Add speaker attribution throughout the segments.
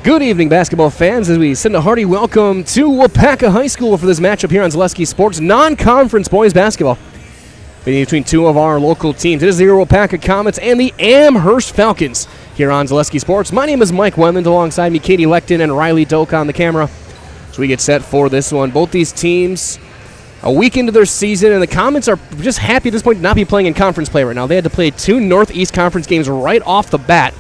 Speaker 1: Good evening, basketball fans, as we send a hearty welcome to Waupaca High School for this matchup here on Zaleski Sports non-conference boys basketball. Between two of our local teams. It is the Waupaca Comets and the Amherst Falcons here on Zaleski Sports. My name is Mike Wendland, alongside me Katie Lecton and Riley Doak on the camera. So we get set for this one. Both these teams a week into their season, and the Comets are just happy at this point to not be playing in conference play right now. They had to play 2 Northeast Conference games right off the bat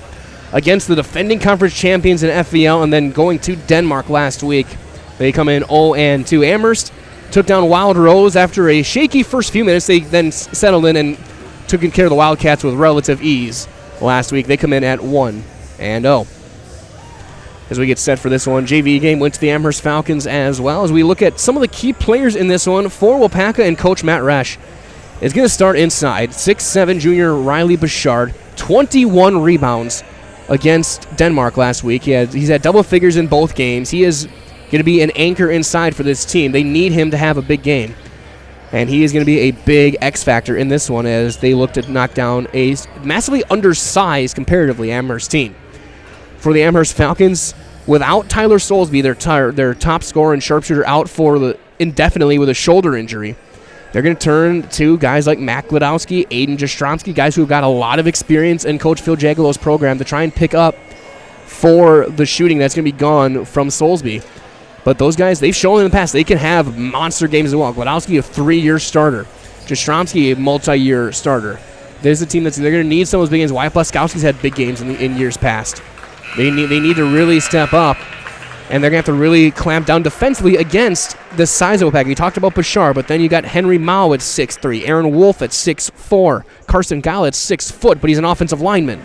Speaker 1: against the defending conference champions in FVL, and then going to Denmark last week. They come in 0-2. Amherst took down Wild Rose after a shaky first few minutes. They then settled in and took care of the Wildcats with relative ease last week. They come in at 1-0. As we get set for this one, JV game went to the Amherst Falcons as well. As we look at some of the key players in this one for Waupaca, and Coach Matt Resch is going to start inside. 6'7" junior Riley Bouchard, 21 rebounds against Denmark last week. He's had double figures in both games. He is going to be an anchor inside for this team. They need him to have a big game. And he is going to be a big X factor in this one as they look to knock down a massively undersized, comparatively, Amherst team. For the Amherst Falcons, without Tyler Soulsby, their top scorer and sharpshooter, out for indefinitely with a shoulder injury, they're going to turn to guys like Matt Gladowski, Aiden Jastromski, guys who have got a lot of experience in Coach Phil Jagiello's program to try and pick up for the shooting that's going to be gone from Soulsby. But those guys, they've shown in the past they can have monster games as well. Gladowski, a 3-year starter. Jastromski, a multi-year starter. There's a team they're going to need some of those big games. Wyatt Blaskowski's had big games in years past. They need to really step up, and they're going to have to really clamp down defensively against the size of Waupaca. You talked about Bouchard, but then you got Henry Mao at 6'3", Aaron Wolf at 6'4", Carson Gall at 6 foot, but he's an offensive lineman.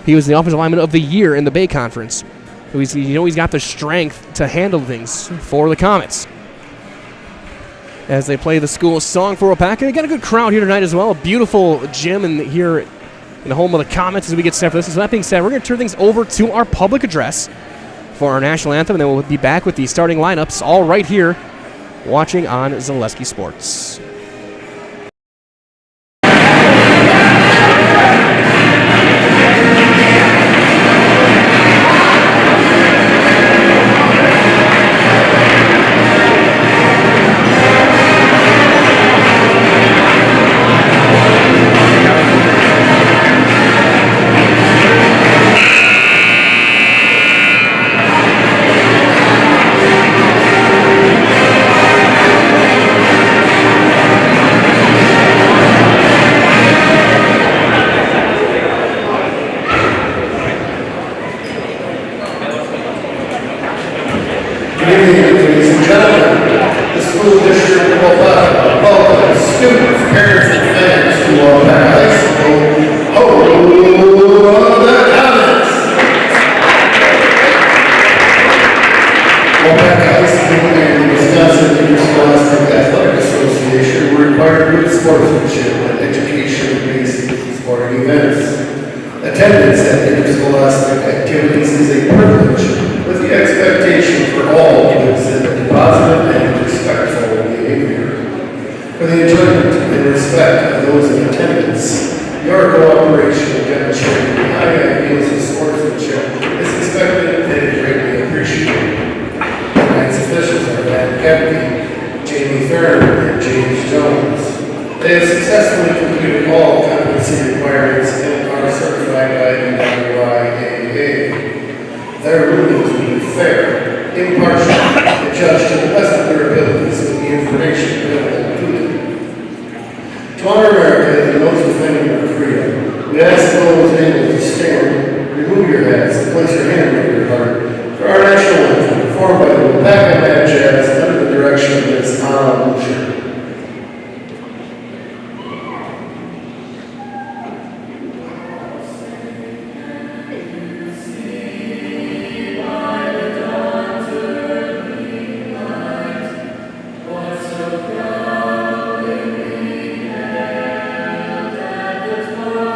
Speaker 1: He was the offensive lineman of the year in the Bay Conference. So he's got the strength to handle things for the Comets. As they play the school song for Waupaca, they got a good crowd here tonight as well. A beautiful gym here in the home of the Comets as we get set for this. So that being said, we're going to turn things over to our public address for our national anthem, and then we'll be back with the starting lineups all right here watching on Zaleski Sports.
Speaker 2: They have successfully completed all competency requirements and are certified by the WIAA. Their rulings will be fair, impartial, and judged to the best of their abilities with the information available to them. To honor America and those defending our freedom, we ask those able to stand, remove your hats, and place your hand over your heart for our national anthem, performed by the Waupaca Band Jazz under the direction of Ms. Anna Lucia.
Speaker 3: Thank you.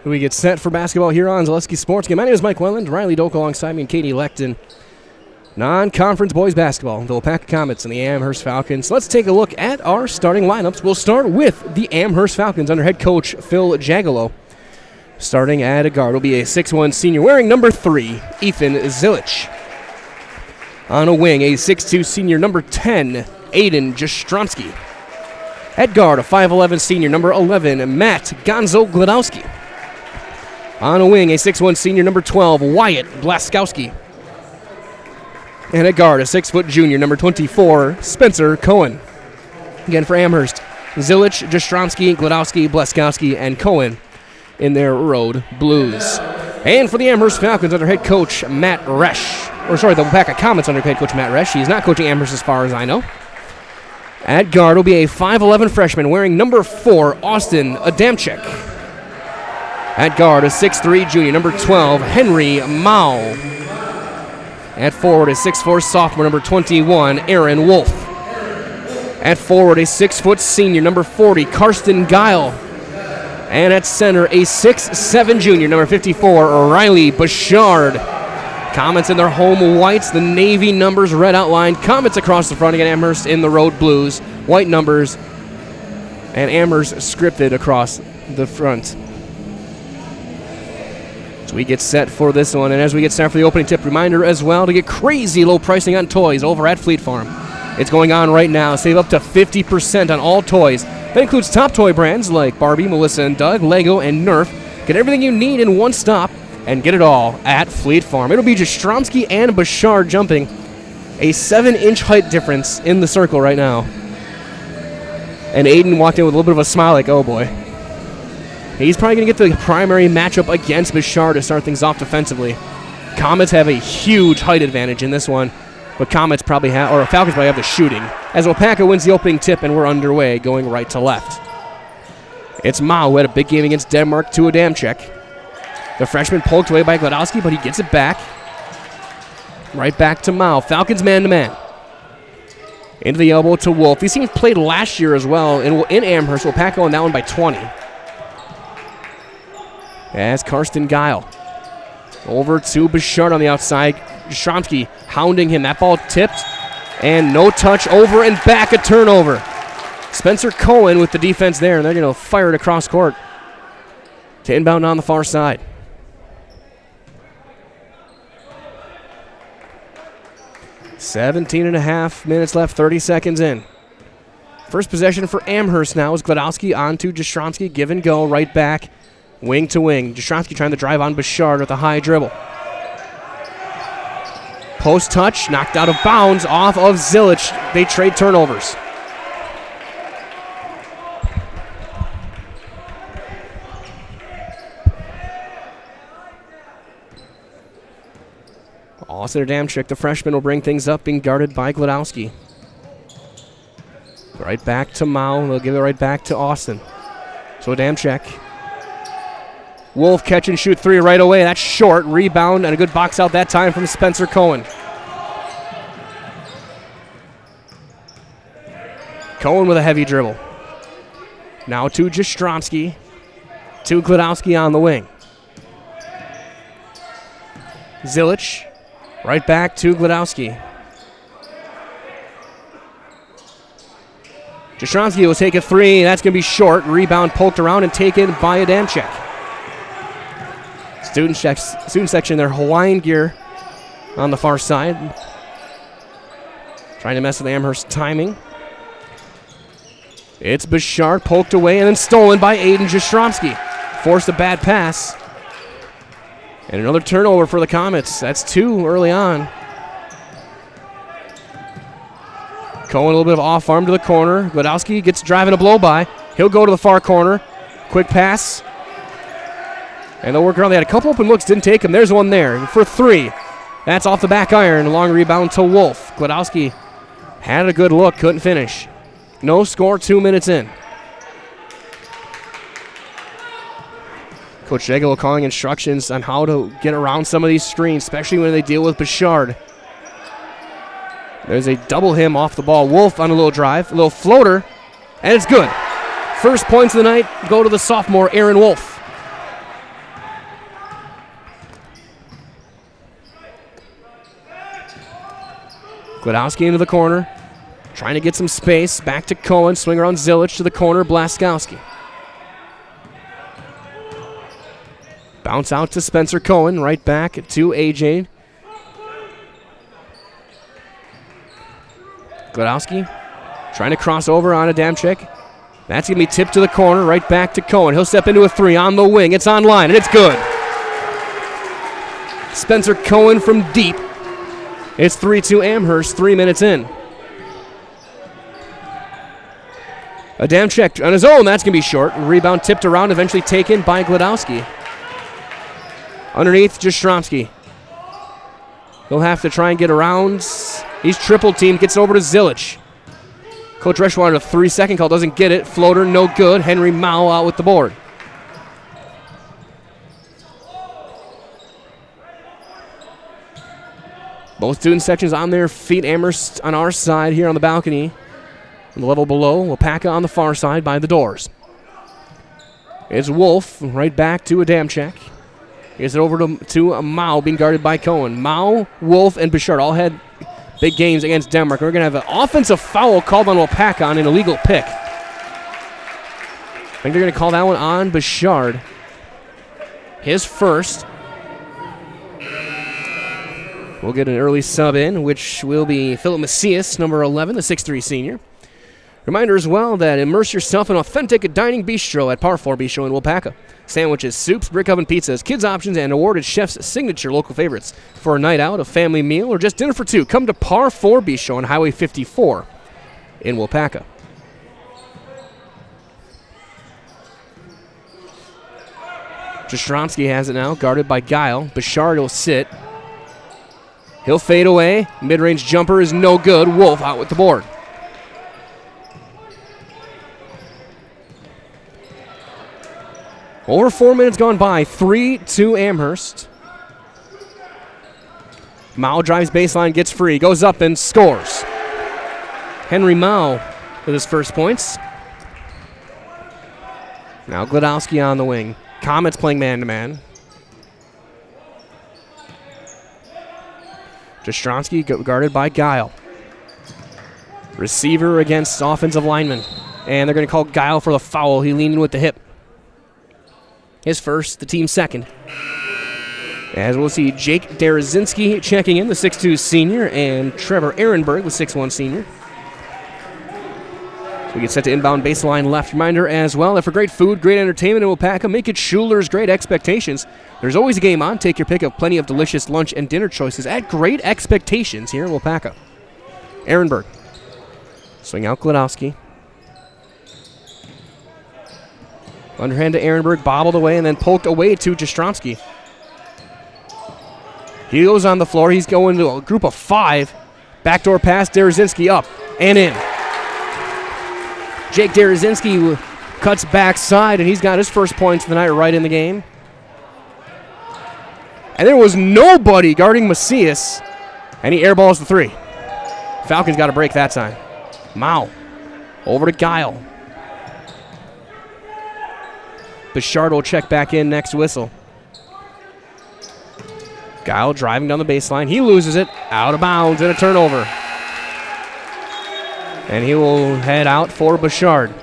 Speaker 1: We get set for basketball here on Zaleski Sports Game. My name is Mike Welland. Riley Doak alongside me and Katie Lecton. Non-conference boys basketball, the Waupaca Comets and the Amherst Falcons. Let's take a look at our starting lineups. We'll start with the Amherst Falcons under head coach Phil Jagalo. Starting at a guard will be a 6'1 senior wearing number 3, Ethan Zilich. On a wing, a 6'2 senior number 10, Aiden Jastrzomski. At guard, a 5'11 senior number 11, Matt Gonzo Gladowski. On a wing, a 6'1 senior number 12, Wyatt Blaskowski. And at guard, a 6' junior number 24, Spencer Cohen. Again for Amherst, Zilich, Jastrzomski, Gladowski, Blaskowski, and Cohen in their road blues. And for the Amherst Falcons under head coach Matt Resch. The Waupaca Comets under head coach Matt Resch. He's not coaching Amherst as far as I know. At guard will be a 5'11 freshman wearing number 4, Austin Adamczyk. At guard, a 6'3 junior number 12, Henry Mao. At forward, a 6'4 sophomore number 21, Aaron Wolf. At forward, a 6' senior number 40, Karsten Geil. And at center, a 6'7 junior number 54, Riley Bouchard. Comets in their home whites, the navy numbers red outlined. Comets across the front again, Amherst in the road blues, white numbers, and Amherst scripted across the front. So we get set for this one, and as we get set for the opening tip, reminder as well to get crazy low pricing on toys over at Fleet Farm. It's going on right now. Save up to 50% on all toys. That includes top toy brands like Barbie, Melissa and Doug, Lego, and Nerf. Get everything you need in one stop and get it all at Fleet Farm. It'll be Jastrzomski and Bouchard jumping. A 7-inch height difference in the circle right now. And Aiden walked in with a little bit of a smile like, oh boy. He's probably going to get the primary matchup against Bouchard to start things off defensively. Comets have a huge height advantage in this one, but Falcons probably have the shooting. As Waupaca wins the opening tip and we're underway, going right to left. It's Mao who had a big game against Denmark to Adamczyk. The freshman poked away by Gladowski, but he gets it back. Right back to Mao. Falcons man-to-man. Into the elbow to Wolf. These teams played last year as well in Amherst. Waupaca on that one by 20. As Karsten Geil. Over to Bouchard on the outside. Jastrzomski hounding him. That ball tipped. And no touch. Over and back. A turnover. Spencer Cohen with the defense there. And they're going to fire it across court to inbound on the far side. Seventeen and a half minutes left, 30 seconds in. First possession for Amherst now is Gladowski on to Jastrzomski. Give and go, right back, wing to wing. Jastrzomski trying to drive on Bouchard with a high dribble. Post touch, knocked out of bounds off of Zilich. They trade turnovers. Austin Adamczyk, the freshman, will bring things up, being guarded by Gladowski. Right back to Mao. They'll give it right back to Austin. So Adamczyk. Wolf catch and shoot 3 right away. That's short. Rebound and a good box out that time from Spencer Cohen. Cohen with a heavy dribble. Now to Jastrzomski. To Gladowski on the wing. Zilich. Right back to Gladowski. Jastrzomski will take a 3. That's going to be short. Rebound poked around and taken by Adamczyk. Student section, their Hawaiian gear on the far side. Trying to mess with Amherst timing. It's Bouchard poked away and then stolen by Aiden Jastrzomski. Forced a bad pass. And another turnover for the Comets. That's 2 early on. Cohen a little bit of off arm to the corner. Gladowski gets driving a blow by. He'll go to the far corner. Quick pass. And they'll work around. They had a couple open looks, didn't take them. There's one there for 3. That's off the back iron. Long rebound to Wolf. Gladowski had a good look, couldn't finish. No score, 2 minutes in. Coach Jagalo calling instructions on how to get around some of these screens, especially when they deal with Bouchard. There's a double him off the ball. Wolf on a little drive, a little floater, and it's good. First points of the night go to the sophomore, Aaron Wolf. Glodowski into the corner. Trying to get some space. Back to Cohen. Swing around Zilich to the corner. Blaskowski. Bounce out to Spencer Cohen. Right back to AJ. Glodowski trying to cross over on Adamczyk. That's going to be tipped to the corner. Right back to Cohen. He'll step into a three on the wing. It's on line, and it's good. Spencer Cohen from deep. It's 3-2 Amherst, 3 minutes in. Adamczyk on his own. That's going to be short. Rebound tipped around, eventually taken by Glodowski. Underneath, Jastrzomski. He'll have to try and get around. He's triple teamed, gets over to Zilich. Coach Resch wanted a 3-second call, doesn't get it. Floater, no good. Henry Mao out with the board. Both student sections on their feet. Amherst on our side here on the balcony. On the level below, Waupaca on the far side by the doors. It's Wolf right back to Adamczyk. Gets it over to Mao, being guarded by Cohen. Mao, Wolf, and Bouchard all had big games against Denmark. We're going to have an offensive foul called on Waupaca on an illegal pick. I think they're going to call that one on Bouchard. His first. We'll get an early sub in, which will be Philip Macias, number 11, the 6'3 senior. Reminder as well that immerse yourself in authentic dining bistro at Par 4 Bistro in Waupaca. Sandwiches, soups, brick oven pizzas, kids options, and awarded chef's signature local favorites. For a night out, a family meal, or just dinner for two, come to Par 4 Bistro on Highway 54 in Waupaca. Jastrzomski has it now, guarded by Guile. Bouchard will sit. He'll fade away. Mid-range jumper is no good. Wolf out with the board. Over 4 minutes gone by. 3-2 Amherst. Mao drives baseline, gets free, goes up and scores. Henry Mao with his first points. Now Glodowski on the wing. Comets playing man-to-man. Jastrzomski guarded by Guile. Receiver against offensive lineman. And they're going to call Guile for the foul. He leaned in with the hip. His first, the team's second. As we'll see Jake Derazinski checking in, the 6'2 senior, and Trevor Ehrenberg, the 6'1 senior. So we get set to inbound baseline left. Reminder as well that for great food, great entertainment in Waupaca, make it Schuler's Great Expectations. There's always a game on. Take your pick of plenty of delicious lunch and dinner choices at Great Expectations here in Waupaca. Ehrenberg. Swing out Glodowski. Underhand to Ehrenberg, bobbled away, and then poked away to Jastrzomski. He goes on the floor. He's going to a group of 5. Backdoor pass, Derazinski up and in. Jake Derazinski cuts backside, and he's got his first points of the night right in the game. And there was nobody guarding Macias, and he airballs the 3. Falcons got a break that time. Mao over to Guile. Bouchard will check back in next whistle. Guile driving down the baseline. He loses it. Out of bounds and a turnover. And he will head out for Bouchard.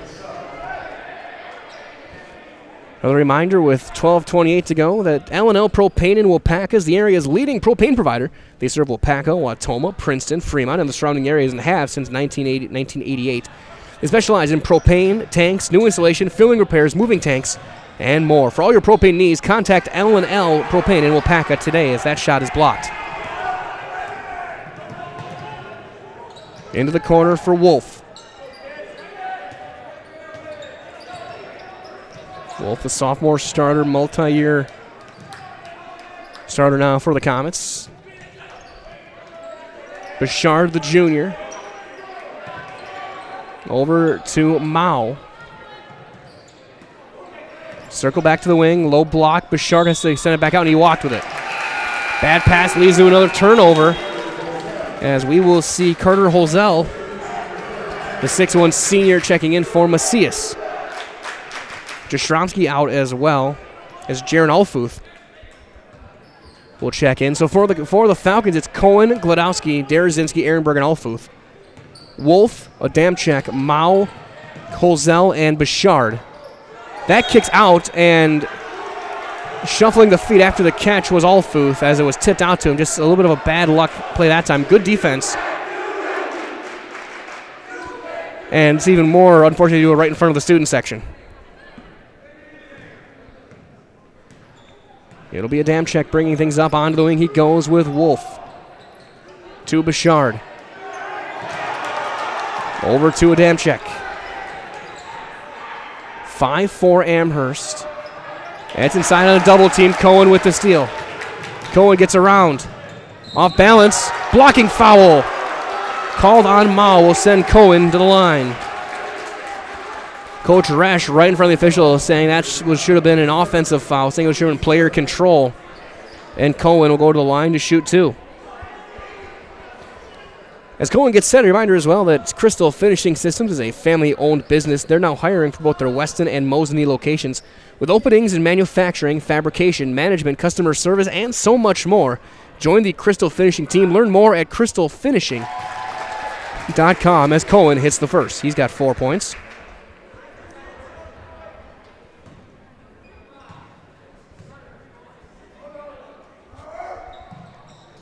Speaker 1: Another reminder with 12:28 to go that L&L Propane in Waupaca is the area's leading propane provider. They serve Waupaca, Wautoma, Princeton, Fremont, and the surrounding areas and have since 1988. They specialize in propane, tanks, new installation, filling repairs, moving tanks, and more. For all your propane needs, contact L&L Propane in Waupaca today as that shot is blocked. Into the corner for Wolf. Wolf, the sophomore starter, multi-year starter now for the Comets. Bouchard, the junior. Over to Mao. Circle back to the wing, low block. Bouchard has to send it back out, and he walked with it. Bad pass leads to another turnover, as we will see Carter Holzel, the 6'1 senior, checking in for Macias. Jastrzomski out as well as Jaron Alfuth. will check in. So for the Falcons, it's Cohen, Glodowski, Derazinski, Ehrenberg, and Alfuth. Wolf, Adamczyk, Mao, Holzel, and Bouchard. That kicks out, and shuffling the feet after the catch was Alfuth as it was tipped out to him. Just a little bit of a bad luck play that time. Good defense. And it's even more unfortunate to do it right in front of the student section. It'll be Adamczyk bringing things up onto the wing. He goes with Wolf. To Bouchard. Over to Adamczyk. 5-4 Amherst. It's inside on a double team. Cohen with the steal. Cohen gets around. Off balance. Blocking foul. Called on Mao will send Cohen to the line. Coach Resch right in front of the official saying that should have been an offensive foul, saying it should have been player control. And Cohen will go to the line to shoot two. As Cohen gets set, a reminder as well that Crystal Finishing Systems is a family-owned business. They're now hiring for both their Weston and Mosinee locations with openings in manufacturing, fabrication, management, customer service, and so much more. Join the Crystal Finishing team. Learn more at crystalfinishing.com as Cohen hits the first. He's got 4 points.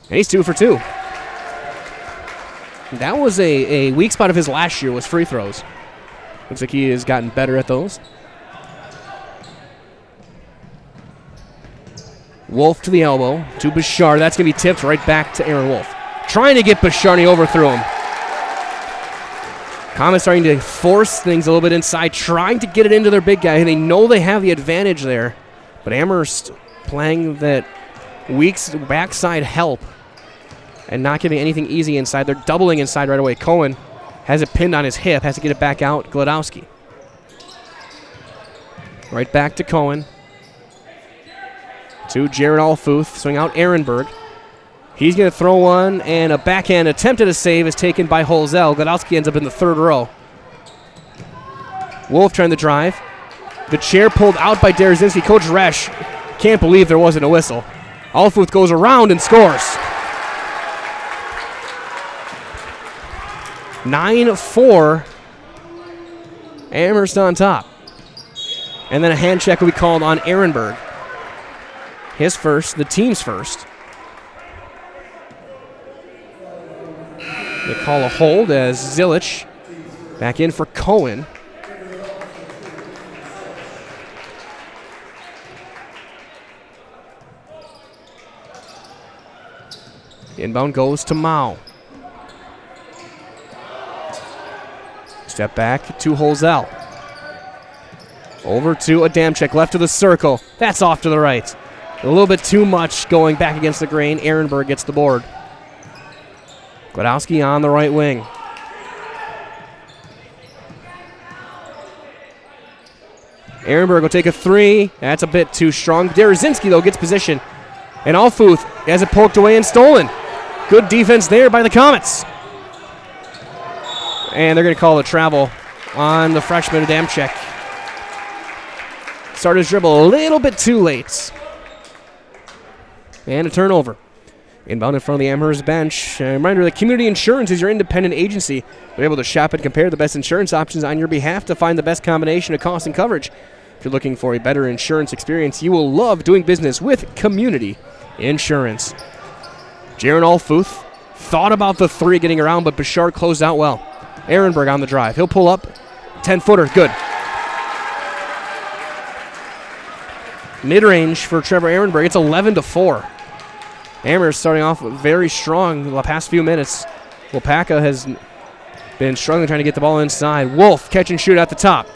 Speaker 1: And he's 2 for 2. That was a weak spot of his last year was free throws. Looks like he has gotten better at those. Wolf to the elbow, to Bouchard. That's going to be tipped right back to Aaron Wolf. Trying to get Bouchard, and he overthrew him. Comets starting to force things a little bit inside, trying to get it into their big guy, and they know they have the advantage there. But Amherst playing that weak backside help and not giving anything easy inside. They're doubling inside right away. Cohen has it pinned on his hip, has to get it back out. Glodowski. Right back to Cohen. To Jared Alfuth, swing out Ehrenberg. He's going to throw one, and a backhand attempt at a save is taken by Holzel. Glodowski ends up in the third row. Wolf trying to drive. The chair pulled out by Derazinski. Coach Resch can't believe there wasn't a whistle. Alfuth goes around and scores. 9-4. Amherst on top. And then a hand check will be called on Ehrenberg. His first, the team's first. They call a hold as Zilich back in for Cohen. Inbound goes to Mao. Step back to Holzel. Over to Adamczyk, left of the circle. That's off to the right. A little bit too much going back against the grain. Ehrenberg gets the board. Glodowski on the right wing. Ehrenberg will take a three. That's a bit too strong. Derazinski, though, gets position. And Alfuth has it poked away and stolen. Good defense there by the Comets. And they're going to call a travel on the freshman Adamczyk. Started his dribble a little bit too late. And a turnover. Inbound in front of the Amherst bench. A reminder that Community Insurance is your independent agency. They're able to shop and compare the best insurance options on your behalf to find the best combination of cost and coverage. If you're looking for a better insurance experience, you will love doing business with Community Insurance. Jaron Alfuth thought about the three getting around, but Bouchard closed out well. Ehrenberg on the drive. He'll pull up. 10-footer. Good. Mid-range for Trevor Ehrenberg. It's 11-4. Amherst starting off very strong the past few minutes. Waupaca has been struggling trying to get the ball inside. Wolf catch and shoot at the top.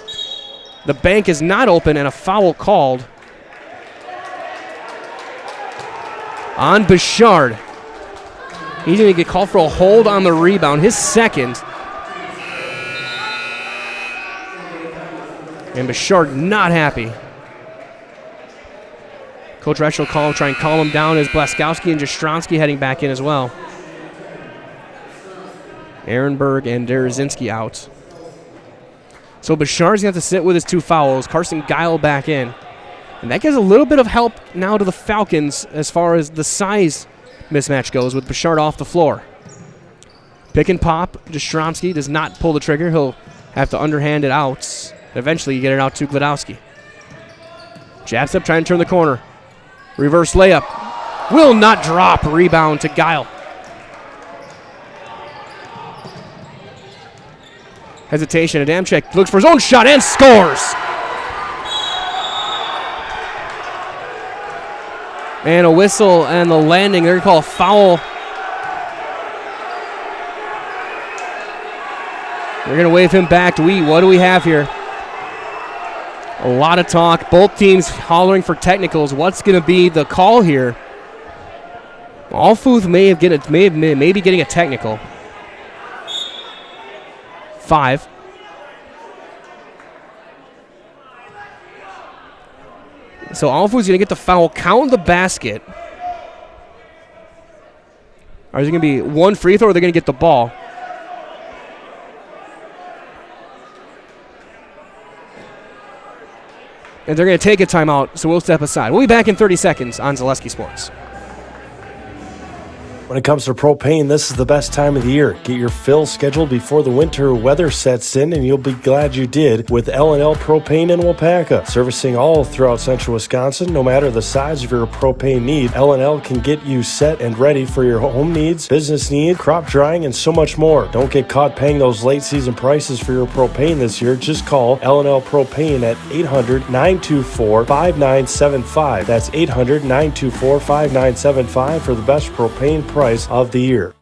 Speaker 1: The bank is not open and a foul called on Bouchard. He's going to get called for a hold on the rebound. His second. And Bouchard not happy. Coach Resch will try and calm him down as Blaskowski and Jastrzynski heading back in as well. Ehrenberg and Derazinski out. So Bouchard's going to have to sit with his two fouls. Carson Guile back in. And that gives a little bit of help now to the Falcons as far as the size mismatch goes with Bouchard off the floor. Pick and pop. Jastrzemski does not pull the trigger. He'll have to underhand it out. Eventually, you get it out to Gladowski. Jab step, trying to turn the corner. Reverse layup. Will not drop. Rebound to Guile. Hesitation. Adamczyk looks for his own shot and scores. And a whistle and the landing. They're going to call a foul. They're going to wave him back. What do we have here? A lot of talk. Both teams hollering for technicals. What's going to be the call here? Alfuth may be getting a technical. 5. So Alfuth's going to get the foul, count the basket. Or is it going to be one free throw, or are they going to get the ball? And they're going to take a timeout, so we'll step aside. We'll be back in 30 seconds on Zaleski Sports.
Speaker 3: When it comes to propane, this is the best time of the year. Get your fill scheduled before the winter weather sets in, and you'll be glad you did with L&L Propane in Waupaca. Servicing all throughout central Wisconsin, no matter the size of your propane need, L&L can get you set and ready for your home needs, business needs, crop drying, and so much more. Don't get caught paying those late season prices for your propane this year. Just call L&L Propane at 800-924-5975. That's 800-924-5975 for the best propane price of the year.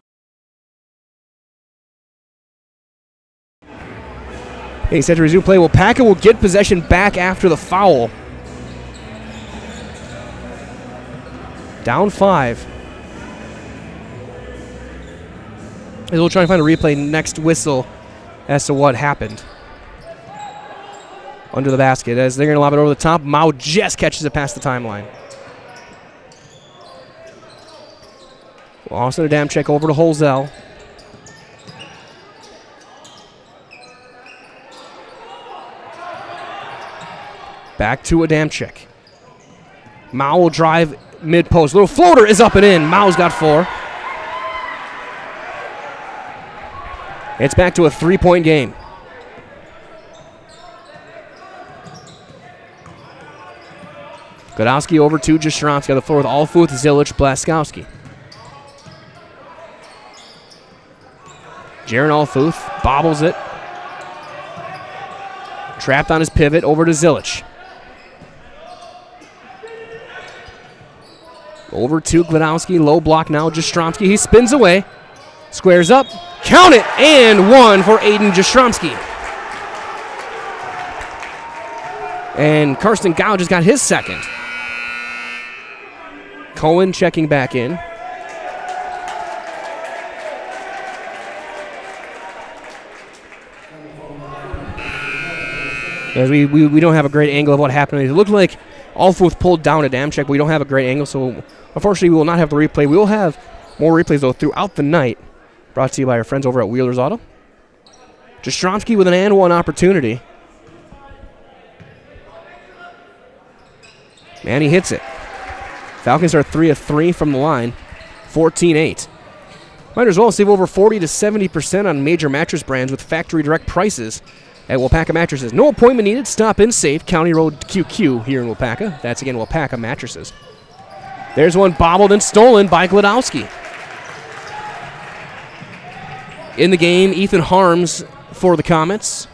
Speaker 1: Okay, set to resume play. Waupaca will get possession back after the foul. Down 5. And we'll try and find a replay next whistle as to what happened. Under the basket as they're going to lob it over the top. Mao just catches it past the timeline. Austin Adamczyk over to Holzell. Back to Adamczyk. Mao will drive mid-post. Little floater is up and in. Mao's got 4. It's back to a 3-point game. Gladowski over to Jastrzemski on the floor with Alfuth, Zilic, Blaskowski. Jaron Alfuth bobbles it. Trapped on his pivot over to Zilic. Over to Gladowski. Low block now. Jastrzemski. He spins away. Squares up. Count it. And 1 for Aiden Jastrzemski. And Karsten Gau just got his second. Cohen checking back in. As we don't have a great angle of what happened. It looked like Alfuth pulled down Adamczyk, but we don't have a great angle, so unfortunately we will not have the replay. We will have more replays, though, throughout the night. Brought to you by our friends over at Wheeler's Auto. Jastrzemski with an and one opportunity. And he hits it. Falcons are 3 of 3 from the line, 14-8. Might as well save over 40 to 70% on major mattress brands with factory direct prices at Waupaca Mattresses. No appointment needed. Stop in safe. County Road QQ here in Waupaca. That's again Waupaca Mattresses. There's one bobbled and stolen by Gladowski. In the game, Ethan Harms for the Comets.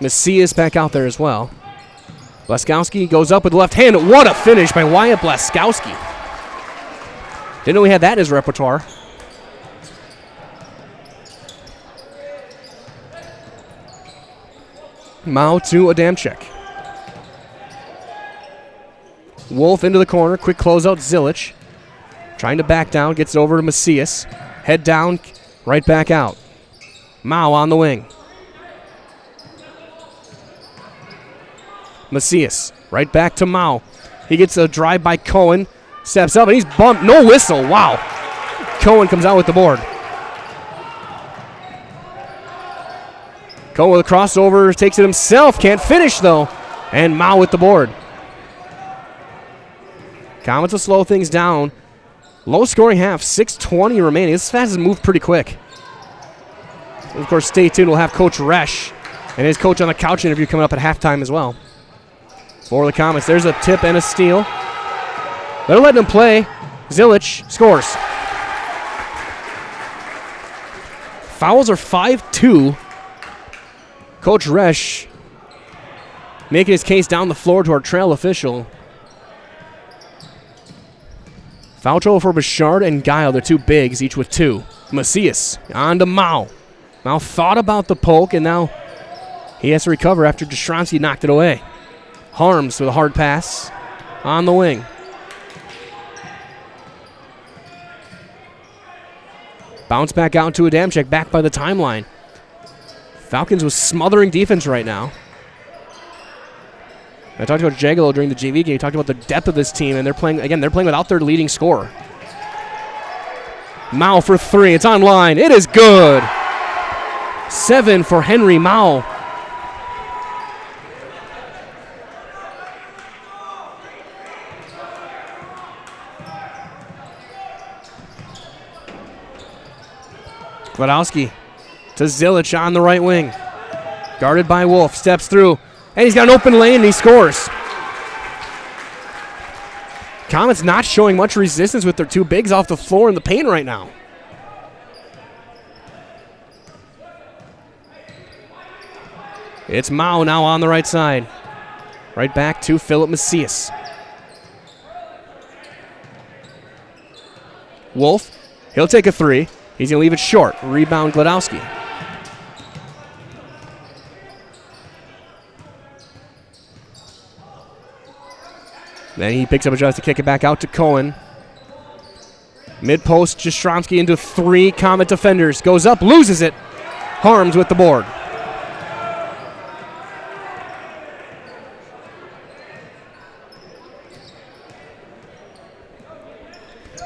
Speaker 1: Macias back out there as well. Blaskowski goes up with the left hand. What a finish by Wyatt Blaskowski. Didn't know we had that in his repertoire. Mao to Adamczyk. Wolf into the corner. Quick closeout. Zilic. Trying to back down. Gets it over to Macias. Head down. Right back out. Mao on the wing. Macias. Right back to Mao. He gets a drive by Cohen. Steps up and he's bumped. No whistle. Wow. Cohen comes out with the board. Cohen with a crossover. Takes it himself. Can't finish though. And Mao with the board. Comets will slow things down. Low scoring half, 6:20 remaining. This has moved pretty quick. Of course, stay tuned. We'll have Coach Resch and his coach on the couch interview coming up at halftime as well. For the Comets, there's a tip and a steal. They're letting him play. Zilich scores. Fouls are 5-2. Coach Resch making his case down the floor to our trail official. Foul trouble for Bouchard and Guile, the two bigs, each with 2. Macias on to Mao. Mao thought about the poke, and now he has to recover after Jastrzemski knocked it away. Harms with a hard pass on the wing. Bounce back out to Adamczyk, back by the timeline. Falcons was smothering defense right now. I talked about Jagalo during the JV game. He talked about the depth of this team, and they're playing without their leading scorer. Mao for 3. It's online. It is good. 7 for Henry Mao. Gladowski to Zilich on the right wing. Guarded by Wolf. Steps through. And he's got an open lane and he scores. Comets not showing much resistance with their two bigs off the floor in the paint right now. It's Mao now on the right side. Right back to Philip Macias. Wolf, he'll take a 3. He's going to leave it short. Rebound Gladowski. Then he picks up a chance to kick it back out to Cohen. Mid-post, Jastrzemski into 3 Comet defenders. Goes up, loses it. Harms with the board.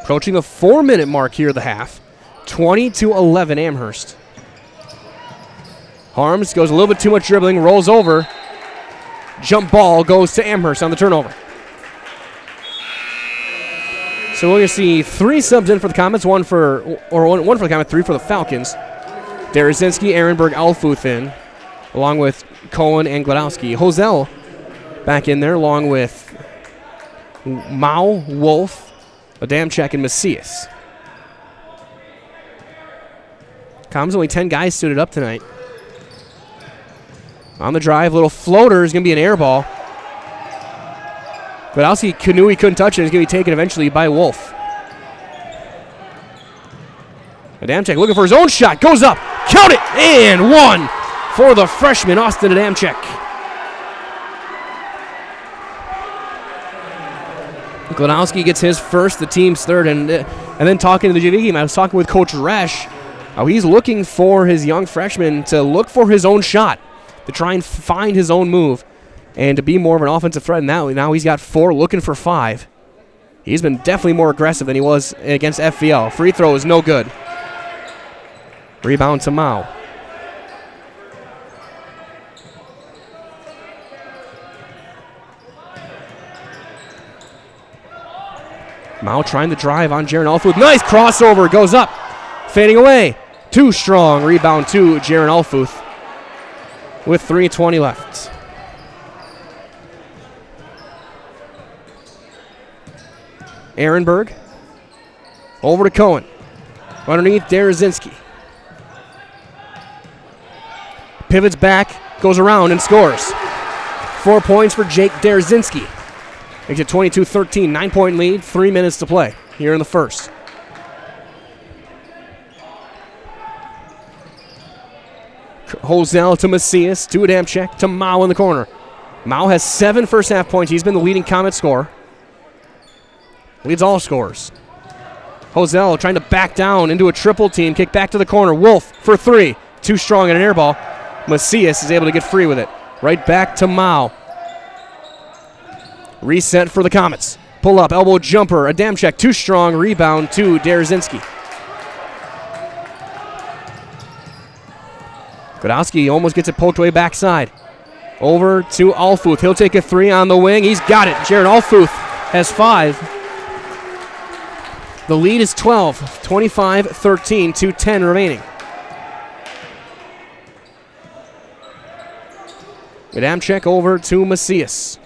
Speaker 1: Approaching the 4-minute mark here of the half. 20-11 Amherst. Harms goes a little bit too much dribbling, rolls over. Jump ball goes to Amherst on the turnover. So we're going to see 3 subs in for the Comets, one for the Comets, 3 for the Falcons. Derazinski, Ehrenberg, Alfuth in, along with Cohen and Gladowski. Hosel back in there, along with Mao, Wolf, Adamczyk, and Macias. Comets only 10 guys suited up tonight. On the drive, little floater is going to be an air ball. Gladowski knew he couldn't touch it. It's going to be taken eventually by Wolf. Adamczyk looking for his own shot. Goes up. Count it. And 1 for the freshman, Austin Adamczyk. Gladowski gets his first, the team's third. And then talking to the JV game, I was talking with Coach Resch. How he's looking for his young freshman to look for his own shot, to try and find his own move, and to be more of an offensive threat. Now he's got 4, looking for 5. He's been definitely more aggressive than he was against FVL. Free throw is no good. Rebound to Mao. Mao trying to drive on Jaron Alfuth. Nice crossover, goes up, fading away. Too strong. Rebound to Jaron Alfuth with 3:20 left. Ehrenberg over to Cohen. Underneath, Derazinski. Pivots back, goes around and scores. 4 points for Jake Derazinski. Makes it 22-13, 9-point lead, 3 minutes to play here in the first. Hosel to Macias, to Adamczyk, to Mao in the corner. Mao has 7 first half points. He's been the leading Comet scorer. Leads all scorers. Hosel trying to back down into a triple team. Kick back to the corner. Wolf for 3. Too strong in an air ball. Macias is able to get free with it. Right back to Mao. Reset for the Comets. Pull up, elbow jumper. Adamczyk too strong. Rebound to Derazinski. Gladowski almost gets it poked away backside. Over to Alfuth. He'll take a 3 on the wing. He's got it. Jared Alfuth has 5. The lead is 12, 25-13, 2:10 remaining. Adamczyk over to Macias.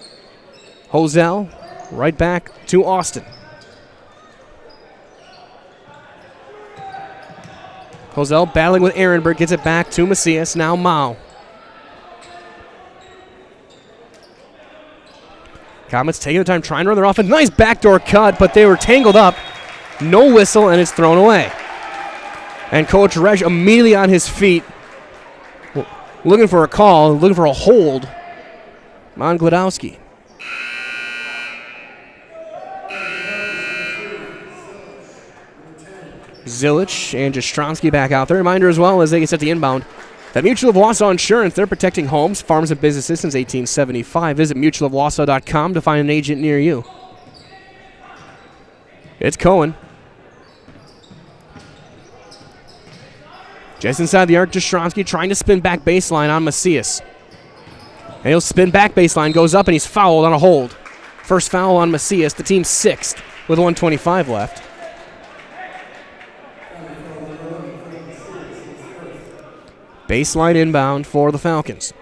Speaker 1: Hosell right back to Austin. Hosell battling with Ehrenberg, gets it back to Macias. Now Mao. Comets taking the time, trying to run their offense. Nice backdoor cut, but they were tangled up. No whistle, and it's thrown away. And Coach Resch immediately on his feet, looking for a call, looking for a hold on Glodowski. Zilich and Jastrzomski back out there. Reminder as well as they get set the inbound that Mutual of Wausau Insurance, they're protecting homes, farms, and businesses since 1875. Visit mutualofwausau.com to find an agent near you. It's Cohen. Just inside the arc, Jastrzomski trying to spin back baseline on Macias. And he'll spin back baseline, goes up, and he's fouled on a hold. First foul on Macias, the team's 6th with 1:25 left. Baseline inbound for the Falcons.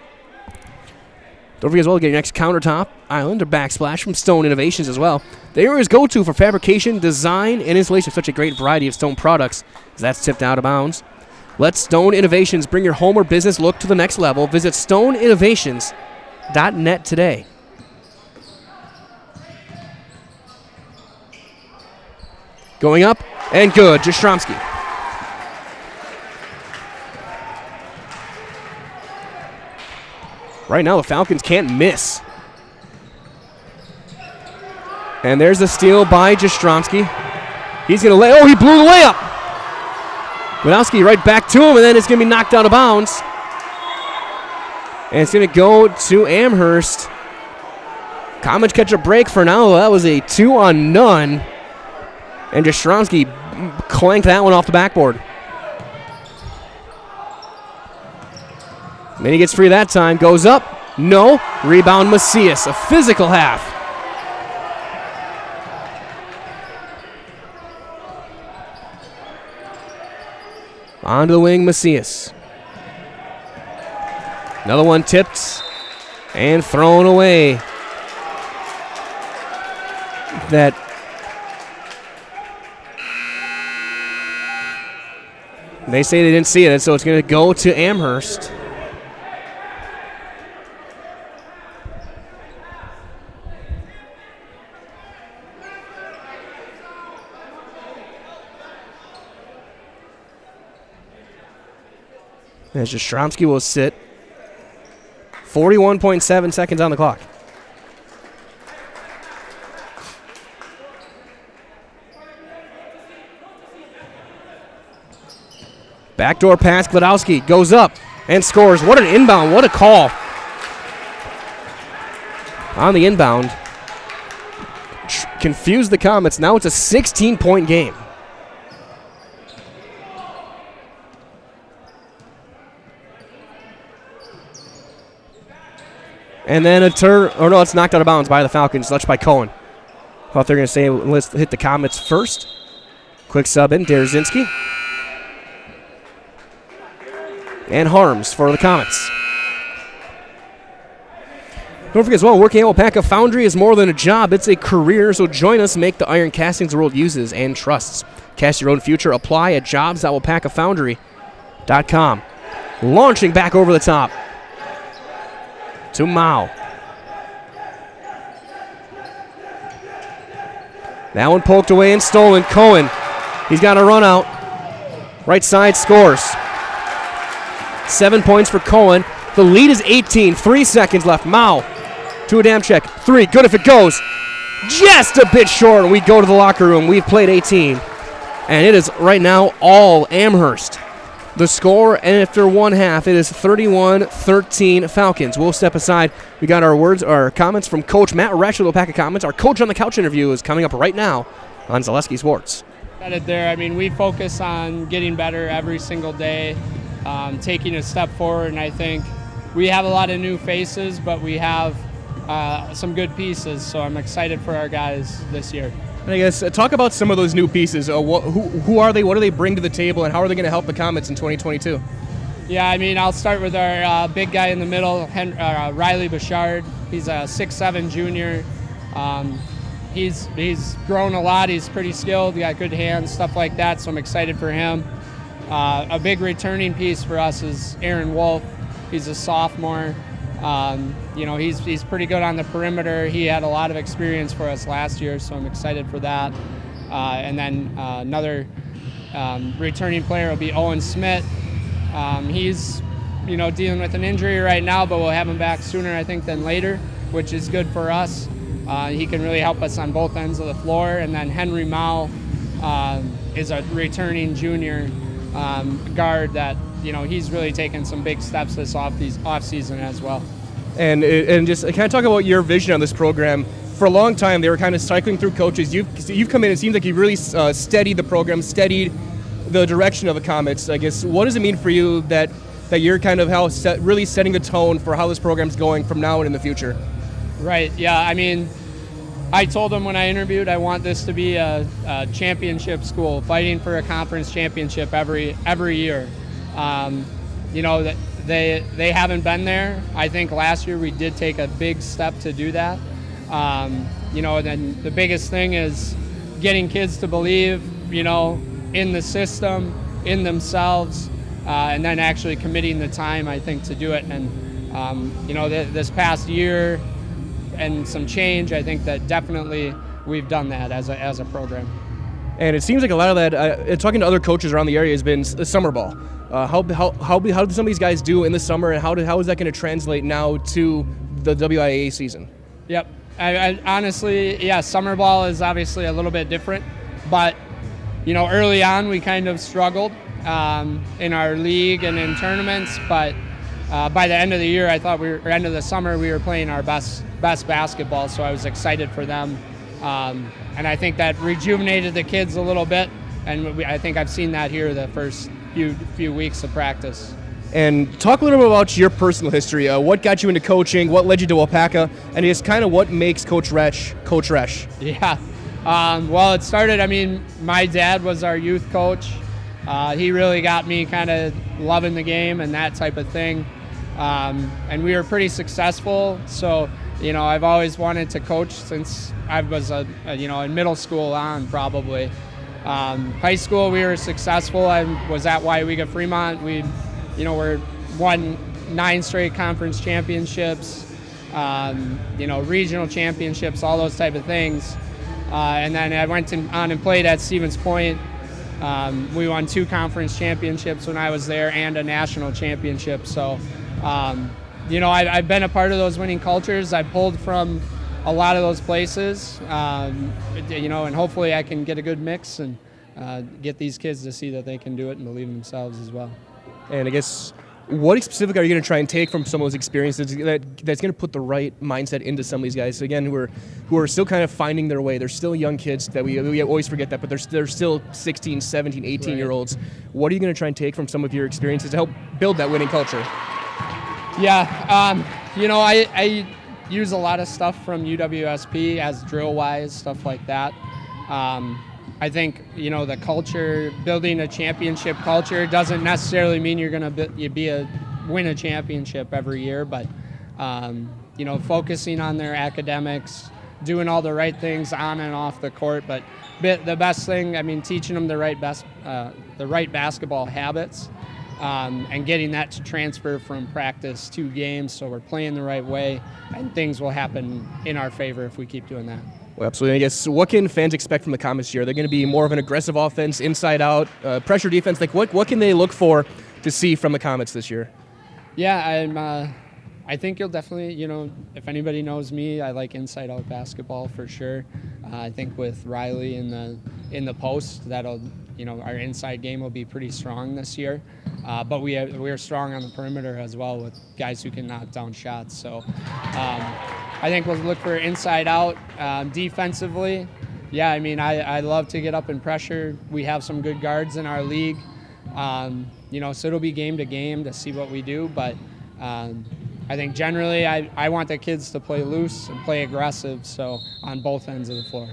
Speaker 1: Don't forget as well to get your next countertop, island, or backsplash from Stone Innovations as well. The area's go-to for fabrication, design, and installation of such a great variety of stone products. That's tipped out of bounds. Let Stone Innovations bring your home or business look to the next level. Visit stoneinnovations.net today. Going up, and good. Jastrzomski. Right now, the Falcons can't miss. And there's a steal by Jastrzomski. He's going to lay. Oh, he blew the layup. Glodowski right back to him, and then it's going to be knocked out of bounds. And it's going to go to Amherst. Comets catch a break for now. That was a 2-on-none. And Jastrzomski clanked that one off the backboard. And then he gets free that time. Goes up. No. Rebound Macias. A physical half. Onto the wing, Macias. Another one tipped and thrown away. That they say they didn't see it, so it's going to go to Amherst. As Jastrzomski will sit. 41.7 seconds on the clock. Backdoor pass, Glodowski goes up and scores. What an inbound, what a call. On the inbound. Confused the Comets. Now it's a 16-point game. And then a turn, or no, it's knocked out of bounds by the Falcons, touched by Cohen. Thought they're going to say, let's hit the Comets first. Quick sub in, Derzinski. And Harms for the Comets. Don't forget as well, working at Waupaca Foundry is more than a job, it's a career, so join us, make the iron castings the world uses and trusts. Cast your own future, apply at jobs.waupacafoundry.com. Launching back over the top to Mao. That one poked away and stolen. Cohen, he's got a run out. Right side scores. 7 points for Cohen. The lead is 18. 3 seconds left. Mao to Adamczyk. 3. Good if it goes. Just a bit short. We go to the locker room. We've played 18. And it is right now all Amherst. The score, and after one half, it is 31-13 Falcons. We'll step aside. We got our comments from Coach Matt Resch of the Waupaca Comets. Our Coach on the Couch interview is coming up right now on Zaleski Sports.
Speaker 4: Said it there. I mean, we focus on getting better every single day, taking a step forward, and I think we have a lot of new faces, but we have some good pieces, so I'm excited for our guys this year.
Speaker 1: And I guess talk about some of those new pieces. Who are they? What do they bring to the table, and how are they going to help the Comets in 2022?
Speaker 4: Yeah, I mean, I'll start with our big guy in the middle, Riley Bouchard. He's a 6'7" junior. He's grown a lot. He's pretty skilled. He got good hands, stuff like that, so I'm excited for him. A big returning piece for us is Aaron Wolf. He's a sophomore. He's pretty good on the perimeter. He had a lot of experience for us last year, so I'm excited for that. And then another returning player will be Owen Smith. He's, dealing with an injury right now, but we'll have him back sooner, I think, than later, which is good for us. He can really help us on both ends of the floor. And then Henry Mao is a returning junior guard that, he's really taken some big steps this off season as well.
Speaker 1: And just kind of talk about your vision on this program. For a long time, they were kind of cycling through coaches. You've come in. It seems like you've really steadied the program, steadied the direction of the Comets. I guess what does it mean for you that you're kind of really setting the tone for how this program's going from now and in the future?
Speaker 4: Right. Yeah. I mean, I told them when I interviewed, I want this to be a championship school, fighting for a conference championship every year. That they haven't been there. I think last year we did take a big step to do that. Then the biggest thing is getting kids to believe, in the system, in themselves, and then actually committing the time, I think, to do it. And, this past year and some change, I think that definitely we've done that as a program.
Speaker 1: And it seems like a lot of that, talking to other coaches around the area, has been the summer ball. How did some of these guys do in the summer, and how is that going to translate now to the WIAA season?
Speaker 4: Yep. I honestly, summer ball is obviously a little bit different, but early on we kind of struggled in our league and in tournaments, but by the end of the year, end of the summer, we were playing our best basketball, so I was excited for them. And I think that rejuvenated the kids a little bit, and I think I've seen that here the first few weeks of practice.
Speaker 1: And talk a little bit about your personal history. What got you into coaching? What led you to Waupaca? And just kind of what makes Coach Resch Coach Resch?
Speaker 4: Yeah. Well, it started, my dad was our youth coach. He really got me kind of loving the game and that type of thing. And we were pretty successful. So, I've always wanted to coach since I was, in middle school on probably. High school, we were successful. I was at WIAA Fremont. We, won 9 straight conference championships, regional championships, all those type of things. And then I went on and played at Stevens Point. We won 2 conference championships when I was there and a national championship. So, I've been a part of those winning cultures. I pulled from a lot of those places, and hopefully I can get a good mix and get these kids to see that they can do it and believe in themselves as well.
Speaker 1: And I guess, what specifically are you going to try and take from some of those experiences that's going to put the right mindset into some of these guys, again, who are still kind of finding their way? They're still young kids that we always forget that, but they're still 16, 17, 18-year-olds. Right. What are you going to try and take from some of your experiences to help build that winning culture?
Speaker 4: Yeah, I use a lot of stuff from UWSP as drill-wise, stuff like that. I think, the culture, building a championship culture doesn't necessarily mean you're going to win a championship every year, but, focusing on their academics, doing all the right things on and off the court. But the best thing, teaching them the right basketball habits, and getting that to transfer from practice to games, so we're playing the right way, and things will happen in our favor if we keep doing that.
Speaker 1: Well, absolutely. I guess, what can fans expect from the Comets this year? They're going to be more of an aggressive offense, inside out, pressure defense. Like, what can they look for to see from the Comets this year?
Speaker 4: Yeah, I think you'll definitely, if anybody knows me, I like inside out basketball for sure. I think with Riley in the post, that'll, our inside game will be pretty strong this year. But we are strong on the perimeter as well with guys who can knock down shots. So I think we'll look for inside out. Defensively, yeah, I love to get up and pressure. We have some good guards in our league. So it'll be game to game to see what we do. But I think generally I want the kids to play loose and play aggressive, so on both ends of the floor.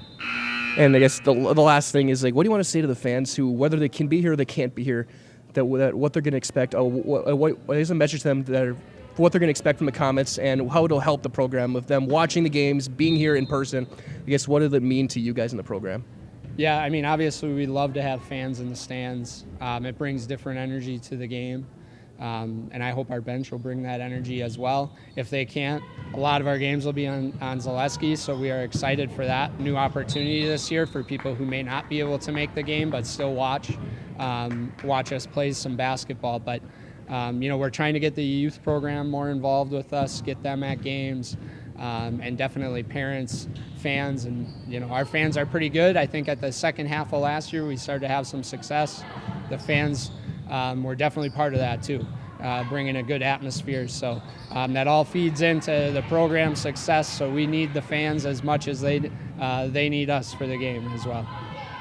Speaker 1: And I guess the last thing is, like, what do you want to say to the fans who, whether they can be here or they can't be here, that what they're going to expect? What is a message to them that what they're going to expect from the Comets and how it'll help the program with them watching the games, being here in person? I guess what does it mean to you guys in the program?
Speaker 4: Yeah, I mean, obviously we love to have fans in the stands. It brings different energy to the game. And I hope our bench will bring that energy as well. If they can't, a lot of our games will be on Zaleski, so we are excited for that new opportunity this year for people who may not be able to make the game but still watch us play some basketball. But we're trying to get the youth program more involved with us, get them at games, and definitely parents, fans, and our fans are pretty good. I think at the second half of last year we started to have some success. The fans were definitely part of that too, bringing a good atmosphere. So that all feeds into the program success. So we need the fans as much as they need us for the game as well.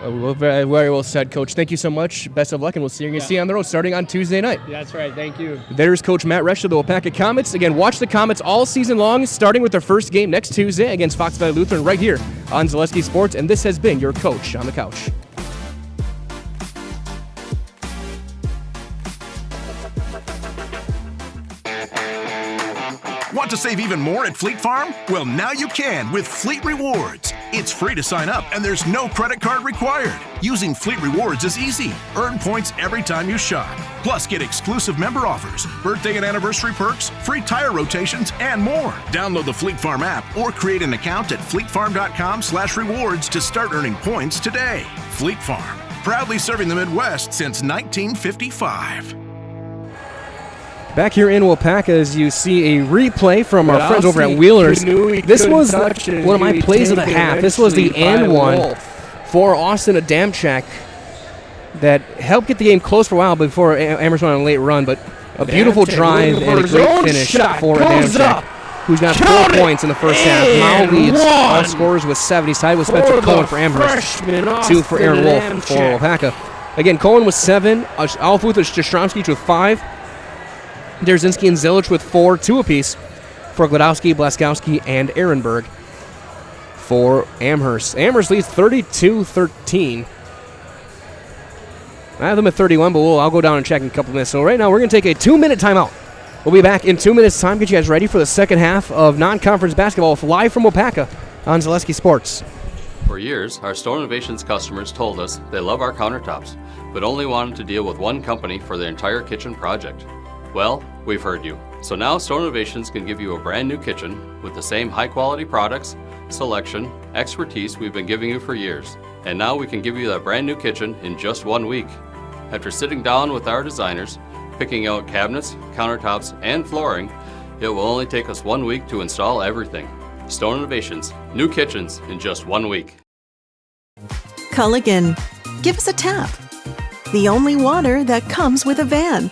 Speaker 1: Very well said, Coach. Thank you so much. Best of luck, and we'll see you on the road starting on Tuesday night.
Speaker 4: That's right. Thank you.
Speaker 1: There's Coach Matt Resch of the Waupaca Comets. Again, watch the Comets all season long, starting with their first game next Tuesday against Fox Valley Lutheran right here on Zaleski Sports. And this has been your Coach on the Couch.
Speaker 5: Want to save even more at Fleet Farm? Well, now you can with Fleet Rewards. It's free to sign up and there's no credit card required. Using Fleet Rewards is easy. Earn points every time you shop. Plus, get exclusive member offers, birthday and anniversary perks, free tire rotations, and more. Download the Fleet Farm app or create an account at fleetfarm.com/rewards to start earning points today. Fleet Farm, proudly serving the Midwest since 1955.
Speaker 1: Back here in Waupaca, as you see a replay from our friends over at Wheelers. This was one of my plays of the half. This was the and one for Austin Adamczak that helped get the game close for a while before Amherst went on a late run, but a beautiful drive and a great finish for Adamczak, who's got 4 points in the first half. Mao leads all scorers with 7. He's tied with Spencer Cohen for Amherst, 2 for Aaron Wolf for Waupaca. Again, Cohen with 7, Alfuth and Jastrzomski with 5, Derzinski and Zilic with 4, 2 apiece for Gladowski, Blaskowski, and Ehrenberg for Amherst. Amherst leads 32-13. I have them at 31, but I'll go down and check in a couple minutes. So right now we're going to take a 2-minute timeout. We'll be back in 2 minutes' time. Get you guys ready for the second half of non-conference basketball live from Waupaca on Zaleski Sports.
Speaker 6: For years, our Stone Innovations customers told us they love our countertops, but only wanted to deal with one company for their entire kitchen project. Well, we've heard you. So now Stone Innovations can give you a brand new kitchen with the same high quality products, selection, expertise we've been giving you for years. And now we can give you that brand new kitchen in just 1 week. After sitting down with our designers, picking out cabinets, countertops, and flooring, it will only take us 1 week to install everything. Stone Innovations, new kitchens in just 1 week.
Speaker 7: Culligan, give us a tap. The only water that comes with a van.